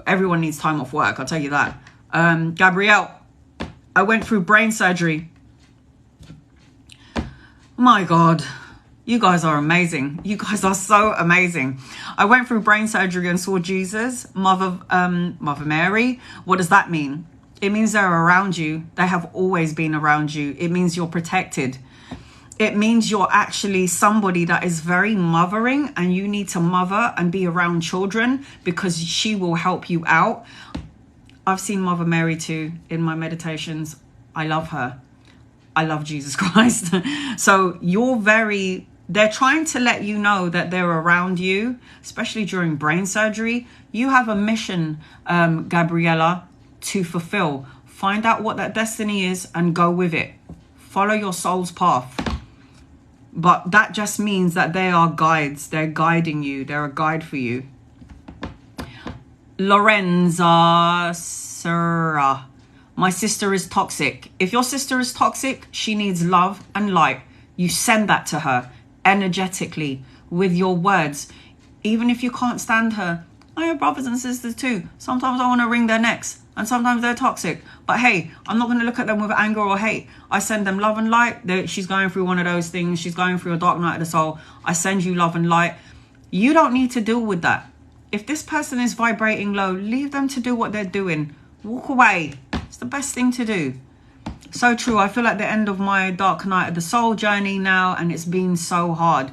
Everyone needs time off work, I'll tell you that. Gabrielle, I went through brain surgery. My God, you guys are amazing. You guys are so amazing. I went through brain surgery and saw Jesus, Mother Mary. What does that mean? It means they're around you. They have always been around you. It means you're protected. It means you're actually somebody that is very mothering and you need to mother and be around children because she will help you out. I've seen Mother Mary too in my meditations. I love her. I love Jesus Christ. So they're trying to let you know that they're around you, especially during brain surgery. You have a mission, Gabriella, to fulfill. Find out what that destiny is and go with it. Follow your soul's path. But that just means that they are guides. They're guiding you. They're a guide for you. Lorenza, Sarah. My sister is toxic. If your sister is toxic, she needs love and light. You send that to her energetically with your words. Even if you can't stand her. I have brothers and sisters too. Sometimes I want to wring their necks. And sometimes they're toxic. But hey, I'm not going to look at them with anger or hate. I send them love and light. She's going through one of those things. She's going through a dark night of the soul. I send you love and light. You don't need to deal with that. If this person is vibrating low, leave them to do what they're doing. Walk away. It's the best thing to do. So true. I feel like the end of my dark night of the soul journey now. And it's been so hard.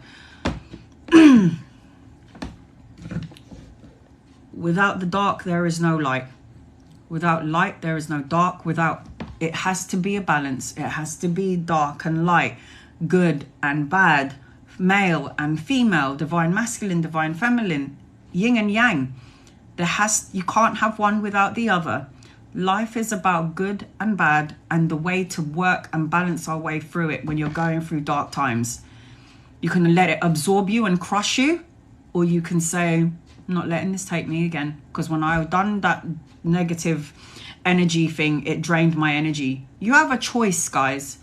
Without the dark, there is no light. Without light, there is no dark. It has to be a balance. It has to be dark and light, good and bad, male and female, divine masculine, divine feminine, yin and yang. You can't have one without the other. Life is about good and bad and the way to work and balance our way through it when you're going through dark times. You can let it absorb you and crush you, or you can say, I'm not letting this take me again. Because when I've done that negative energy thing, it drained my energy. You have a choice, guys.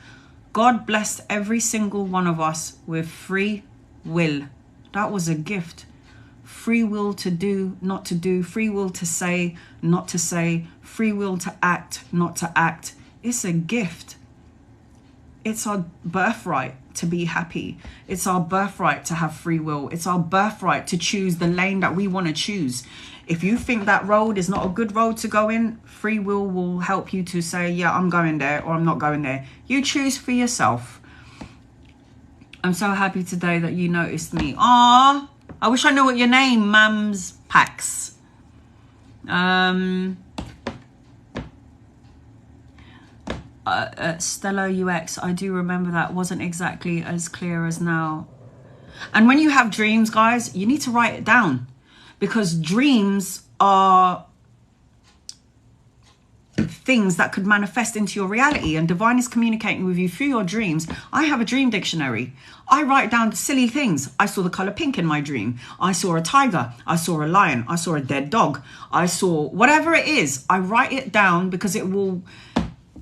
God blessed every single one of us with free will. That was a gift. Free will to do, not to do. Free will to say, not to say. Free will to act, not to act. It's a gift. It's our birthright to be happy. It's our birthright to have free will. It's our birthright to choose the lane that we want to choose. If you think that road is not a good road to go in, free will help you to say, yeah, I'm going there or I'm not going there. You choose for yourself. I'm so happy today that you noticed me. Aww, I wish I knew what your name, Mams Pax. Stellar UX, I do remember that wasn't exactly as clear as now. And when you have dreams, guys, you need to write it down, because dreams are things that could manifest into your reality, and divine is communicating with you through your dreams. I have a dream dictionary. I write down silly things. I saw the color pink in my dream. I saw a tiger. I saw a lion. I saw a dead dog. I saw whatever it is. I write it down because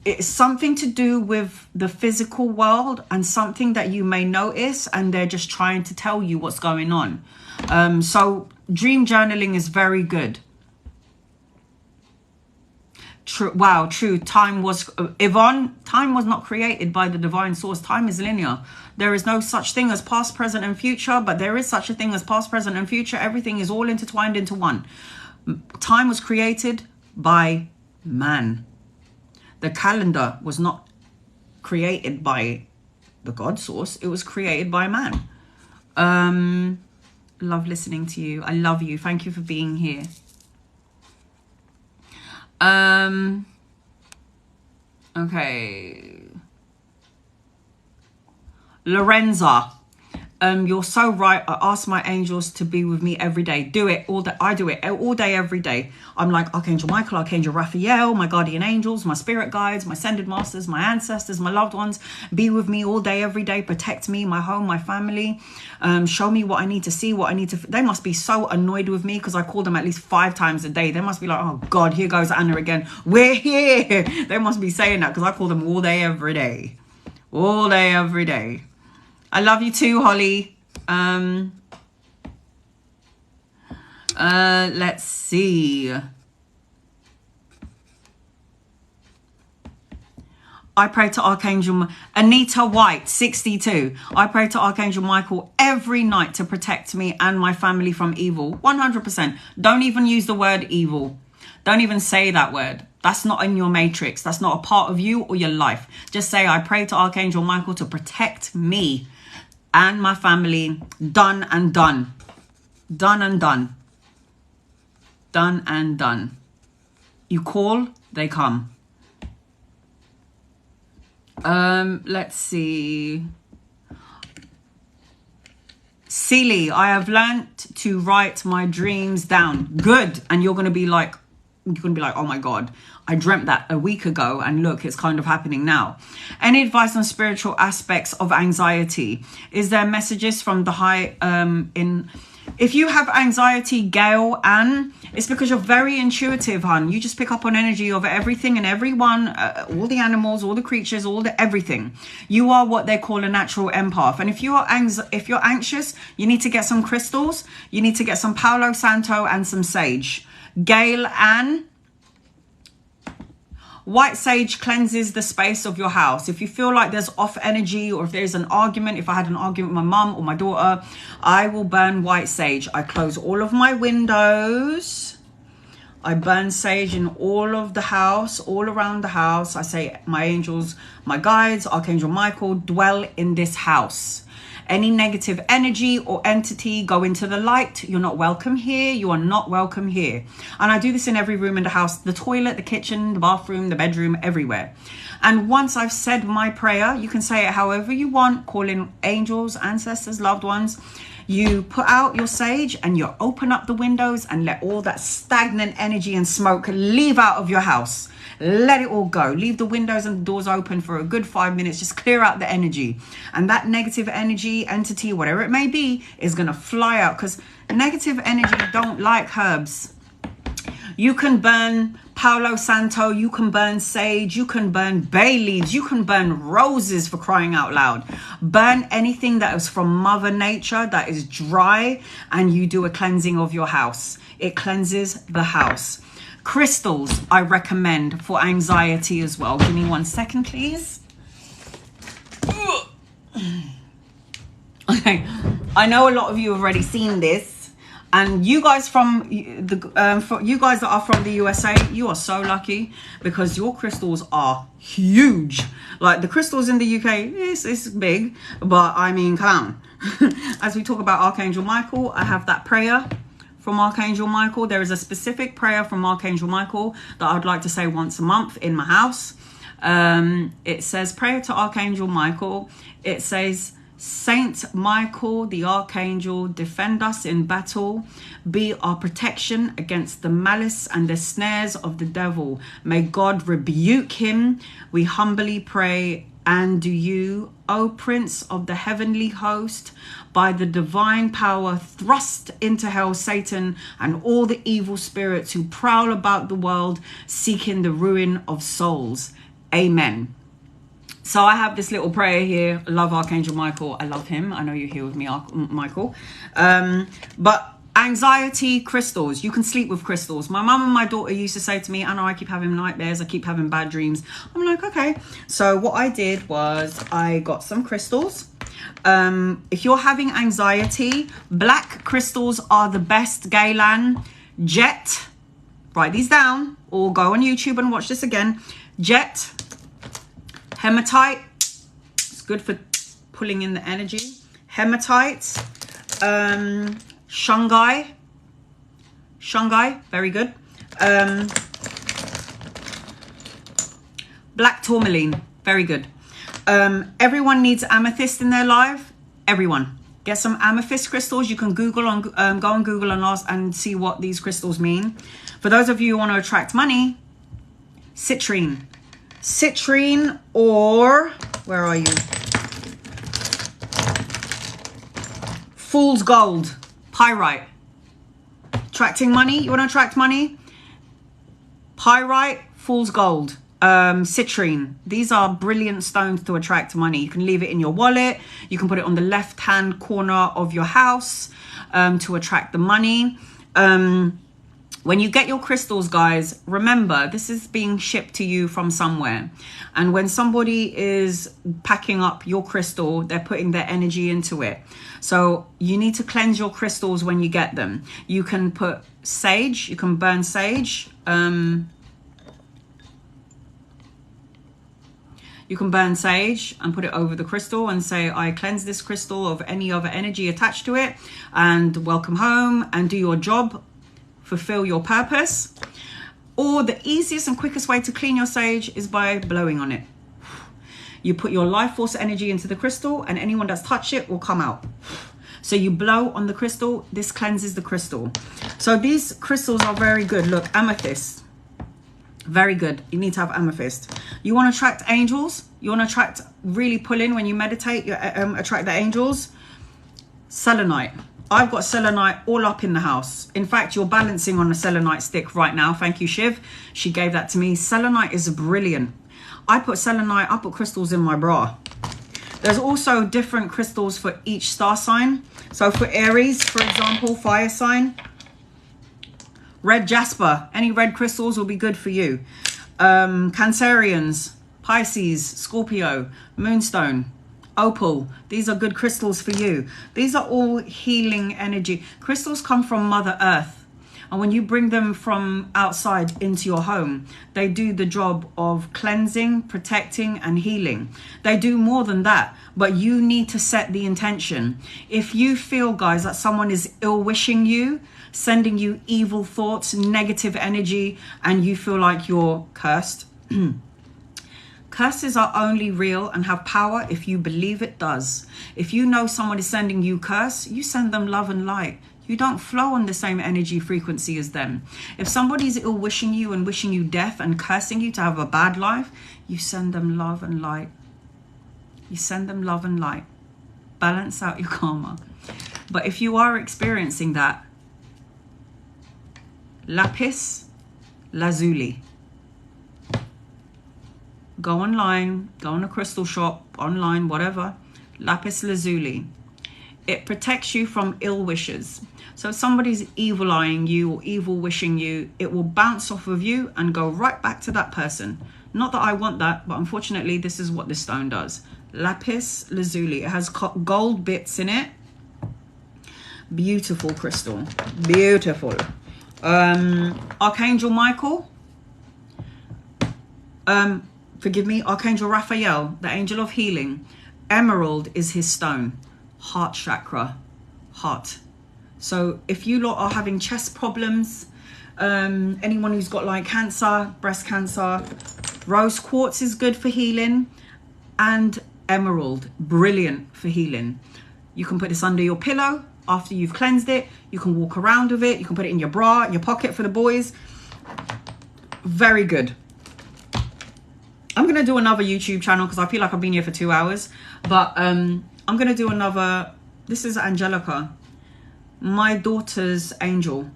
it's something to do with the physical world and something that you may notice, and they're just trying to tell you what's going on. So dream journaling is very good. True. Wow, true. Time was, Yvonne, time was not created by the divine source. Time is linear. There is no such thing as past, present, and future, but there is such a thing as past, present, and future. Everything is all intertwined into one. Time was created by man. The calendar was not created by the God source. It was created by man. Love listening to you. I love you. Thank you for being here. Okay. Lorenza. You're so right. I ask my angels to be with me every day. Do it all day. I do it all day, every day. I'm like Archangel Michael, Archangel Raphael, my guardian angels, my spirit guides, my ascended masters, my ancestors, my loved ones. Be with me all day, every day. Protect me, my home, my family. Show me what I need to see, what I need to... They must be so annoyed with me because I call them at least 5 times a day. They must be like, oh God, here goes Anna again. We're here. They must be saying that because I call them all day, every day. All day, every day. I love you too, Holly. Let's see. I pray to Archangel Anita White, 62. I pray to Archangel Michael every night to protect me and my family from evil. 100%. Don't even use the word evil. Don't even say that word. That's not in your matrix. That's not a part of you or your life. Just say, I pray to Archangel Michael to protect me and my family. Done and done. Done and done. Done and done. You call, they come. Let's see. Celie, I have learned to write my dreams down. Good. And you're going to be like, oh my God, I dreamt that a week ago and look, it's kind of happening now. Any advice on spiritual aspects of anxiety? Is there messages from the high if you have anxiety, Gail, Anne, it's because you're very intuitive, hon. You just pick up on energy of everything and everyone, all the animals, all the creatures, everything. You are what they call a natural empath. And if you're anxious, you need to get some crystals. You need to get some Palo Santo and some sage. Gail, Anne, white sage cleanses the space of your house. If you feel like there's off energy, or if there's an argument, if I had an argument with my mum or my daughter, I will burn white sage. I close all of my windows. I burn sage in all of the house, all around the house. I say, my angels, my guides, Archangel Michael, dwell in this house. Any negative energy or entity, go into the light. You're not welcome here. You are not welcome here. And I do this in every room in the house, the toilet, the kitchen, the bathroom, the bedroom, everywhere. And once I've said my prayer, you can say it however you want, call in angels, ancestors, loved ones. You put out your sage and you open up the windows and let all that stagnant energy and smoke leave out of your house. Let it all go. Leave the windows and the doors open for a good 5 minutes. Just clear out the energy. And that negative energy, entity, whatever it may be, is going to fly out. Because negative energy don't like herbs. You can burn Palo Santo. You can burn sage. You can burn bay leaves. You can burn roses, for crying out loud. Burn anything that is from Mother Nature, that is dry, and you do a cleansing of your house. It cleanses the house. Crystals I recommend for anxiety as well. Give me 1 second, please. Okay, I know a lot of you have already seen this, and you guys from you guys that are from the USA, you are so lucky because your crystals are huge. Like the crystals in the UK, it's big, but I mean, come on. As we talk about Archangel Michael, I have that prayer from Archangel Michael. There is a specific prayer from Archangel Michael that I'd like to say once a month in my house. It says, prayer to Archangel Michael. It says, Saint Michael, the Archangel, defend us in battle. Be our protection against the malice and the snares of the devil. May God rebuke him. We humbly pray. And do you, O Prince of the heavenly host, by the divine power, thrust into hell Satan and all the evil spirits who prowl about the world, seeking the ruin of souls. Amen. So I have this little prayer here. I love Archangel Michael. I love him. I know you're here with me, Michael. But anxiety crystals. You can sleep with crystals. My mum and my daughter used to say to me, Anna, I keep having nightmares. I keep having bad dreams. I'm like, okay. So what I did was I got some crystals. If you're having anxiety, black crystals are the best. Gaylan, jet, write these down or go on YouTube and watch this again. Jet, hematite, it's good for pulling in the energy. Hematite, shungai, very good. Black tourmaline, very good. Everyone needs amethyst in their life. Everyone. Get some amethyst crystals. You can Google on go on Google and ask and see what these crystals mean. For those of you who want to attract money, citrine. Citrine, or where are you? Fool's gold, pyrite. Attracting money. You want to attract money? Pyrite, fool's gold. Citrine. These are brilliant stones to attract money. You can leave it in your wallet. You can put it on the left hand corner of your house to attract the money. When you get your crystals, guys, remember this is being shipped to you from somewhere, and when somebody is packing up your crystal, they're putting their energy into it. So you need to cleanse your crystals when you get them. You can put sage, you can burn sage. You can burn sage and put it over the crystal and say, I cleanse this crystal of any other energy attached to it, and welcome home, and do your job, fulfill your purpose. Or the easiest and quickest way to clean your sage is by blowing on it. You put your life force energy into the crystal, and anyone that's touched it will come out. So you blow on the crystal. This cleanses the crystal. So these crystals are very good. Look, amethyst. Very good. You need to have amethyst. You want to attract angels. You want to attract, really pull in when you meditate. You attract the angels. Selenite. I've got selenite all up in the house. In fact, you're balancing on a selenite stick right now. Thank you, Shiv. She gave that to me. Selenite is brilliant. I put selenite, I put crystals in my bra. There's also different crystals for each star sign. So for Aries, for example, fire sign, red jasper. Any red crystals will be good for you. Cancerians, Pisces, Scorpio, moonstone, opal. These are good crystals for you. These are all healing energy. Crystals come from Mother Earth. And when you bring them from outside into your home, they do the job of cleansing, protecting, and healing. They do more than that, but you need to set the intention. If you feel, guys, that someone is ill-wishing you, sending you evil thoughts, negative energy, and you feel like you're cursed, curses are only real and have power if you believe it does. If you know someone is sending you curse, you send them love and light. You don't flow on the same energy frequency as them. If somebody's ill-wishing you and wishing you death and cursing you to have a bad life, you send them love and light. You send them love and light. Balance out your karma. But if you are experiencing that, lapis lazuli. Go online, go on a crystal shop, online, whatever. Lapis lazuli. It protects you from ill wishes. So if somebody's evil eyeing you or evil wishing you, it will bounce off of you and go right back to that person. Not that I want that, but unfortunately, this is what this stone does. Lapis lazuli. It has gold bits in it. Beautiful crystal. Beautiful. Archangel Michael. Forgive me, Archangel Raphael, the angel of healing. Emerald is his stone. Heart chakra. Heart. So if you lot are having chest problems, anyone who's got like cancer, breast cancer, Rose quartz is good for healing, and emerald, brilliant for healing. You can put this under your pillow after you've cleansed it. You can walk around with it. You can put it in your bra, your pocket for the boys. Very good. I'm going to do another YouTube channel because I feel like I've been here for 2 hours. But I'm going to do another. This is Angelica, my daughter's angel.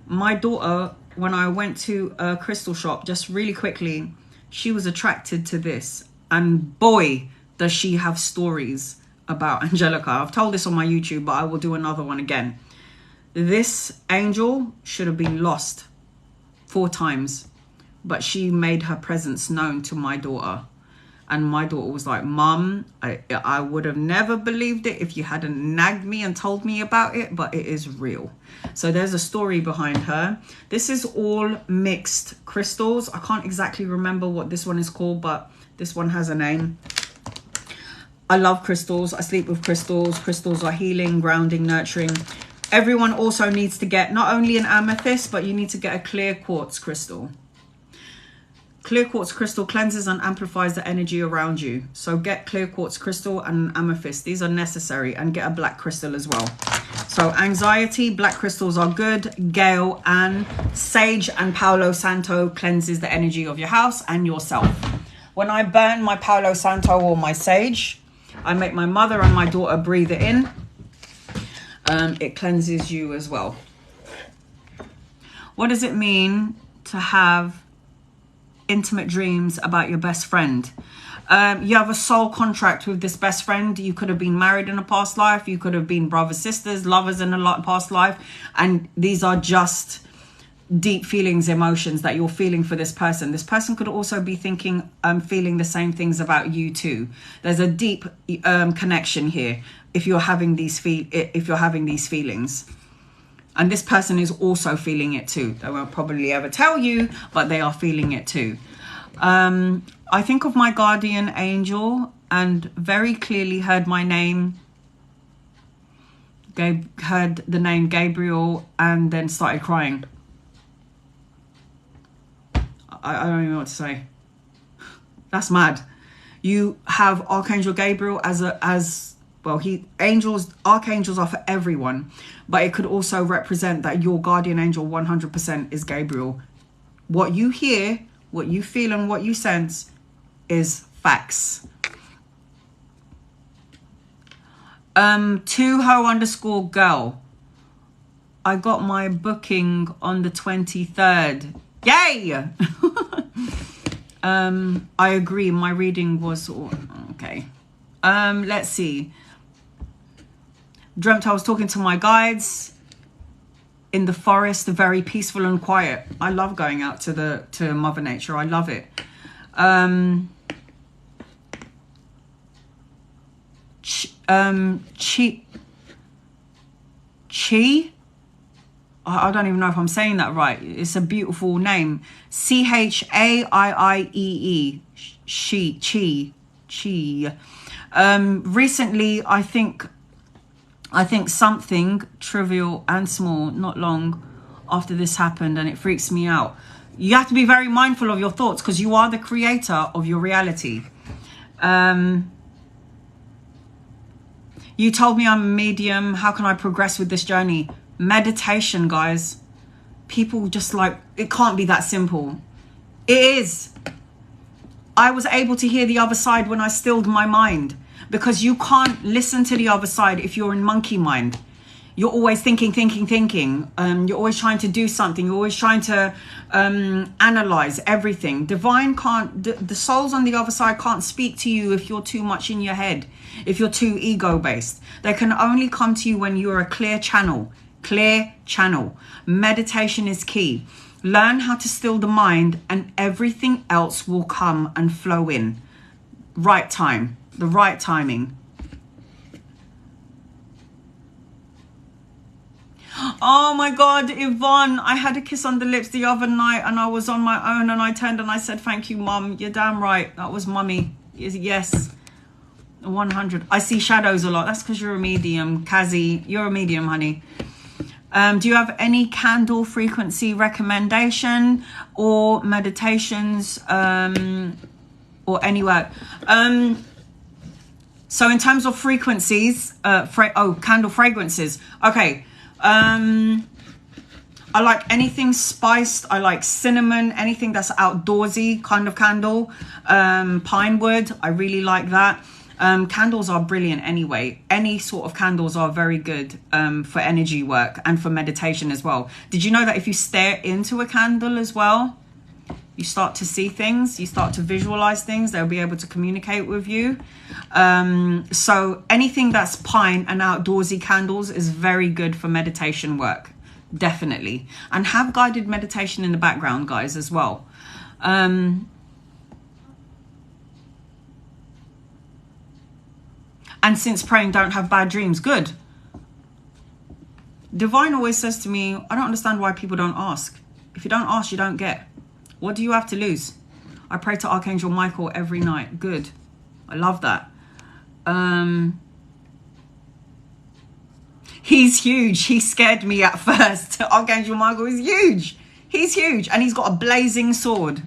My daughter, when I went to a crystal shop, just really quickly, she was attracted to this. And boy, does she have stories about Angelica. I've told this on my YouTube, but I will do another one again. This angel should have been lost 4 times, but she made her presence known to my daughter. And my daughter was like, Mum, I would have never believed it if you hadn't nagged me and told me about it, but it is real. So there's a story behind her. This is all mixed crystals. I can't exactly remember what this one is called, but this one has a name. I love crystals. I sleep with crystals. Crystals are healing, grounding, nurturing. Everyone also needs to get not only an amethyst, but you need to get a clear quartz crystal. Clear quartz crystal cleanses and amplifies the energy around you. So get clear quartz crystal and amethyst. These are necessary. And get a black crystal as well. So anxiety, black crystals are good. Gale and sage and Palo Santo cleanses the energy of your house and yourself. When I burn my Palo Santo or my sage, I make my mother and my daughter breathe it in. It cleanses you as well. What does it mean to have intimate dreams about your best friend? You have a soul contract with this best friend. You could have been married in a past life. You could have been brothers, sisters, lovers in a past life. And these are just deep feelings, emotions that you're feeling for this person. This person could also be thinking, feeling the same things about you too. There's a deep connection here if you're having these feelings. And this person is also feeling it too. They won't probably ever tell you, but they are feeling it too. I think of my guardian angel and very clearly heard my name. Heard the name Gabriel and then started crying. I don't even know what to say. That's mad. You have Archangel Gabriel as well. Archangels are for everyone, but it could also represent that your guardian angel 100% is Gabriel. What you hear, what you feel, and what you sense is facts. 2ho_girl. I got my booking on the 23rd. Yay! I agree. My reading was okay. Let's see. Dreamt I was talking to my guides in the forest, very peaceful and quiet. I love going out to Mother Nature. I love it. Chi. I don't even know if I'm saying that right. It's a beautiful name. Chaiiee. Chi. Recently, I think something trivial and small, not long after this happened, and it freaks me out. You have to be very mindful of your thoughts because you are the creator of your reality. You told me I'm a medium. How can I progress with this journey? Meditation, guys. People just like, it can't be that simple. It is. I was able to hear the other side when I stilled my mind, because you can't listen to the other side if you're in monkey mind. You're always thinking. You're always trying to do something. You're always trying to analyze everything. Divine can't, the souls on the other side can't speak to you if you're too much in your head, if you're too ego-based. They can only come to you when you're a clear channel. Clear channel. Meditation is key. Learn how to still the mind and everything else will come and flow in. Right time. The right timing. Oh my God, Yvonne, I had a kiss on the lips the other night and I was on my own and I turned and I said, thank you, Mum. You're damn right. That was Mummy. Yes. 100. I see shadows a lot. That's because you're a medium. Kazi, you're a medium, honey. Do you have any candle frequency recommendation or meditations or any work? So in terms of frequencies, candle fragrances. Okay. I like anything spiced. I like cinnamon, anything that's outdoorsy kind of candle. Pine wood, I really like that. Candles are brilliant anyway. Any sort of candles are very good for energy work and for meditation as well. Did you know that if you stare into a candle as well, you start to see things, you start to visualize things, they'll be able to communicate with you. So anything that's pine and outdoorsy candles is very good for meditation work. Definitely. And have guided meditation in the background, guys, as well. And since praying, don't have bad dreams. Good. Divine always says to me, I don't understand why people don't ask. If you don't ask, you don't get. What do you have to lose? I pray to Archangel Michael every night. Good. I love that. He's huge. He scared me at first. Archangel Michael is huge. He's huge. And he's got a blazing sword.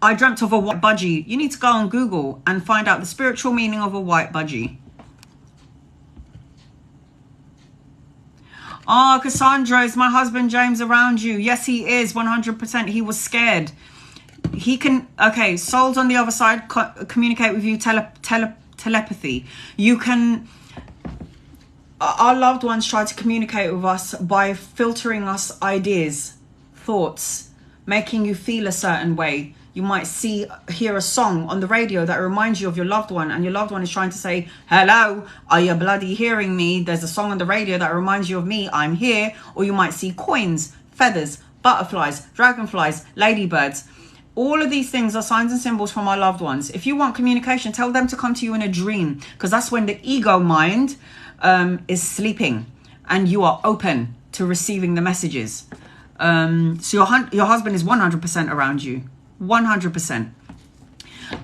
I dreamt of a white budgie. You need to go on Google and find out the spiritual meaning of a white budgie. Oh, Cassandra, is my husband James around you? Yes, he is. 100%. He was scared. He can, okay, souls on the other side communicate with you telepathy. You can, our loved ones try to communicate with us by filtering us ideas, thoughts, making you feel a certain way. You might hear a song on the radio that reminds you of your loved one, and your loved one is trying to say, hello, are you bloody hearing me? There's a song on the radio that reminds you of me, I'm here. Or you might see coins, feathers, butterflies, dragonflies, ladybirds. All of these things are signs and symbols from our loved ones. If you want communication, tell them to come to you in a dream, because that's when the ego mind is sleeping and you are open to receiving the messages. So your husband is 100% around you. 100%.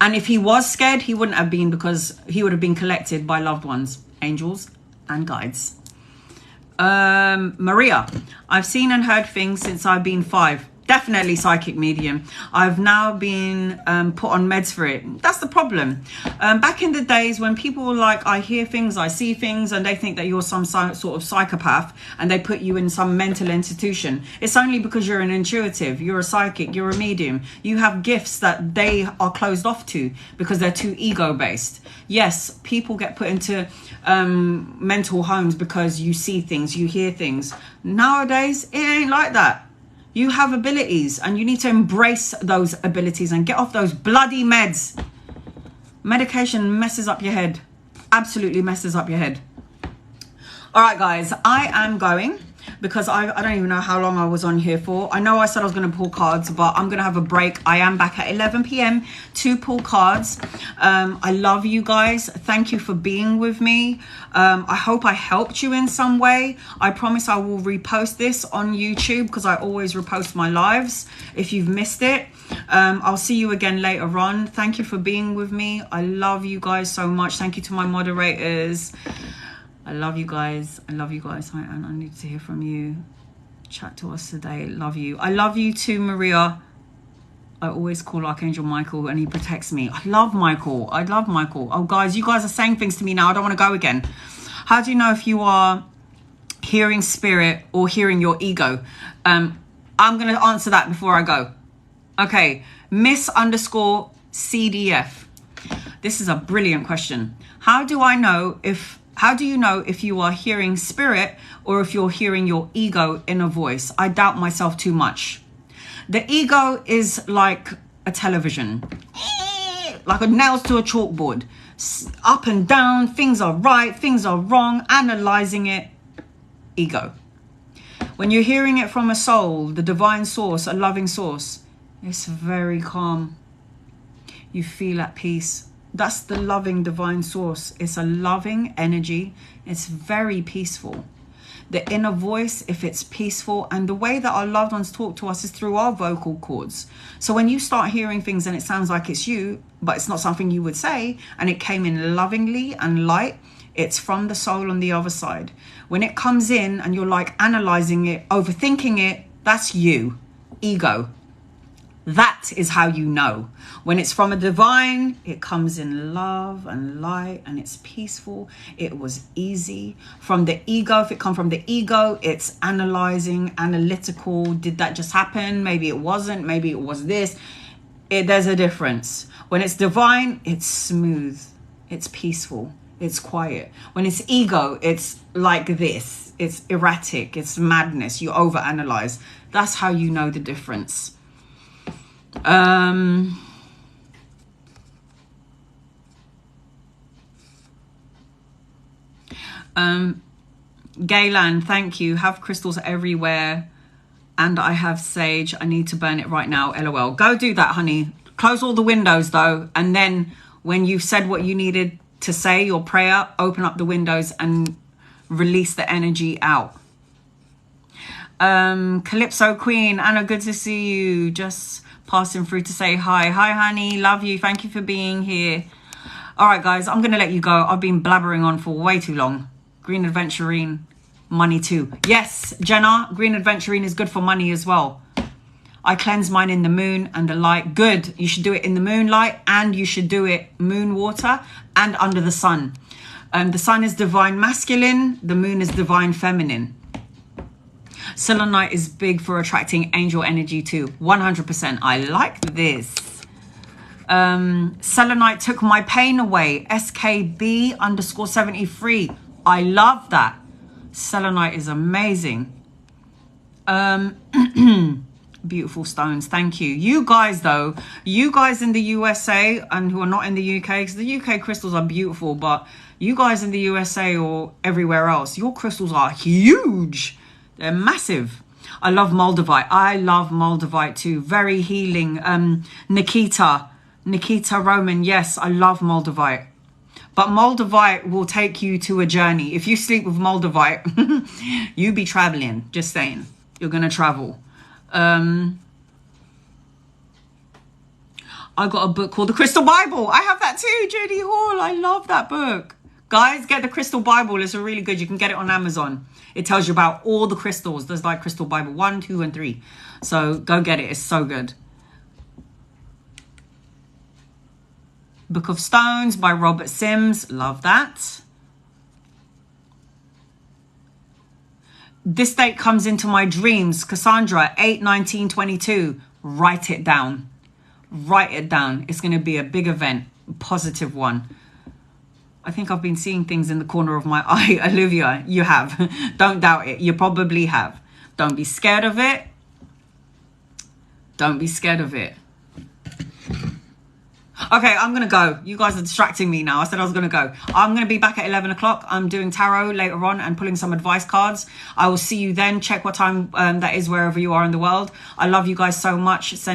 And if he was scared, he wouldn't have been, because he would have been collected by loved ones, angels and guides. Maria, I've seen and heard things since I've been 5. Definitely psychic medium. I've now been put on meds for it. That's the problem. Back in the days when people were like, I hear things, I see things, and they think that you're some sort of psychopath, and they put you in some mental institution. It's only because you're an intuitive, you're a psychic, you're a medium. You have gifts that they are closed off to because they're too ego-based. Yes, people get put into mental homes because you see things, you hear things. Nowadays, it ain't like that. You have abilities, and you need to embrace those abilities and get off those bloody meds. Medication messes up your head. Absolutely messes up your head. All right, guys, I am going, because I don't even know how long I was on here for. I know I said I was going to pull cards, but I'm going to have a break. I am back at 11 p.m. to pull cards. I love you guys. Thank you for being with me. I hope I helped you in some way. I promise I will repost this on YouTube, because I always repost my lives if you've missed it. I'll see you again later on. Thank you for being with me. I love you guys so much. Thank you to my moderators. I love you guys. I love you guys. And I need to hear from you. Chat to us today. Love you. I love you too, Maria. I always call Archangel Michael and he protects me. I love Michael. I love Michael. Oh, guys, you guys are saying things to me now. I don't want to go again. How do you know if you are hearing spirit or hearing your ego? I'm going to answer that before I go. Okay. Miss_CDF. This is a brilliant question. How do you know if you are hearing spirit or if you're hearing your ego in a voice? I doubt myself too much. The ego is like a television, like a nails to a chalkboard, up and down, things are right, things are wrong, analyzing it, ego. When you're hearing it from a soul, the divine source, a loving source, it's very calm. You feel at peace. That's the loving divine source. It's a loving energy. It's very peaceful. the inner voice, if it's peaceful. And the way that our loved ones talk to us is through our vocal cords. So when you start hearing things and it sounds like it's you, but it's not something you would say, and it came in lovingly and light, it's from the soul on the other side. When it comes in and you're like analyzing it, overthinking it, that's you, ego. That is how you know. When it's from a divine, it comes in love and light and it's peaceful. It was easy. From the ego, if it comes from the ego, it's analyzing, analytical. Did that just happen? Maybe it wasn't. Maybe it was this. There's a difference. When it's divine, it's smooth. It's peaceful. It's quiet. When it's ego, it's like this. It's erratic. It's madness. You overanalyze. That's how you know the difference. Gaylan, thank you. Have crystals everywhere and I have sage. I need to burn it right now. LOL. Go do that, honey. Close all the windows though, and then when you've said what you needed to say, your prayer, open up the windows and release the energy out. Calypso Queen, Anna, good to see you. Just passing through to say hi. Hi, honey. Love you. Thank you for being here. All right, guys, I'm going to let you go. I've been blabbering on for way too long. Green Adventurine, money too. Yes, Jenna, Green Adventurine is good for money as well. I cleanse mine in the moon and the light. Good. You should do it in the moonlight and you should do it moon water and under the sun. The sun is divine masculine. The moon is divine feminine. Selenite is big for attracting angel energy too. 100%. I like this. Selenite took my pain away. SKB_73. I love that. Selenite is amazing. Beautiful stones. Thank you. You guys though, you guys in the USA and who are not in the UK, because the UK crystals are beautiful, but you guys in the USA or everywhere else, your crystals are huge. They're massive. I love Moldavite. I love Moldavite too. Very healing. Nikita Roman. Yes, I love Moldavite. But Moldavite will take you to a journey. If you sleep with Moldavite, you be traveling. Just saying. You're going to travel. I got a book called The Crystal Bible. I have that too, Judy Hall. I love that book. Guys, get the Crystal Bible. It's really good. You can get it on Amazon. It tells you about all the crystals. There's like Crystal Bible 1, 2, and 3. So go get it. It's so good. Book of Stones by Robert Sims. Love that. This date comes into my dreams. Cassandra, 8/19/22. Write it down. Write it down. It's going to be a big event. Positive one. I think I've been seeing things in the corner of my eye. Olivia, you have. Don't doubt it. You probably have. Don't be scared of it. Don't be scared of it. Okay, I'm going to go. You guys are distracting me now. I said I was going to go. I'm going to be back at 11 o'clock. I'm doing tarot later on and pulling some advice cards. I will see you then. Check what time that is wherever you are in the world. I love you guys so much. Send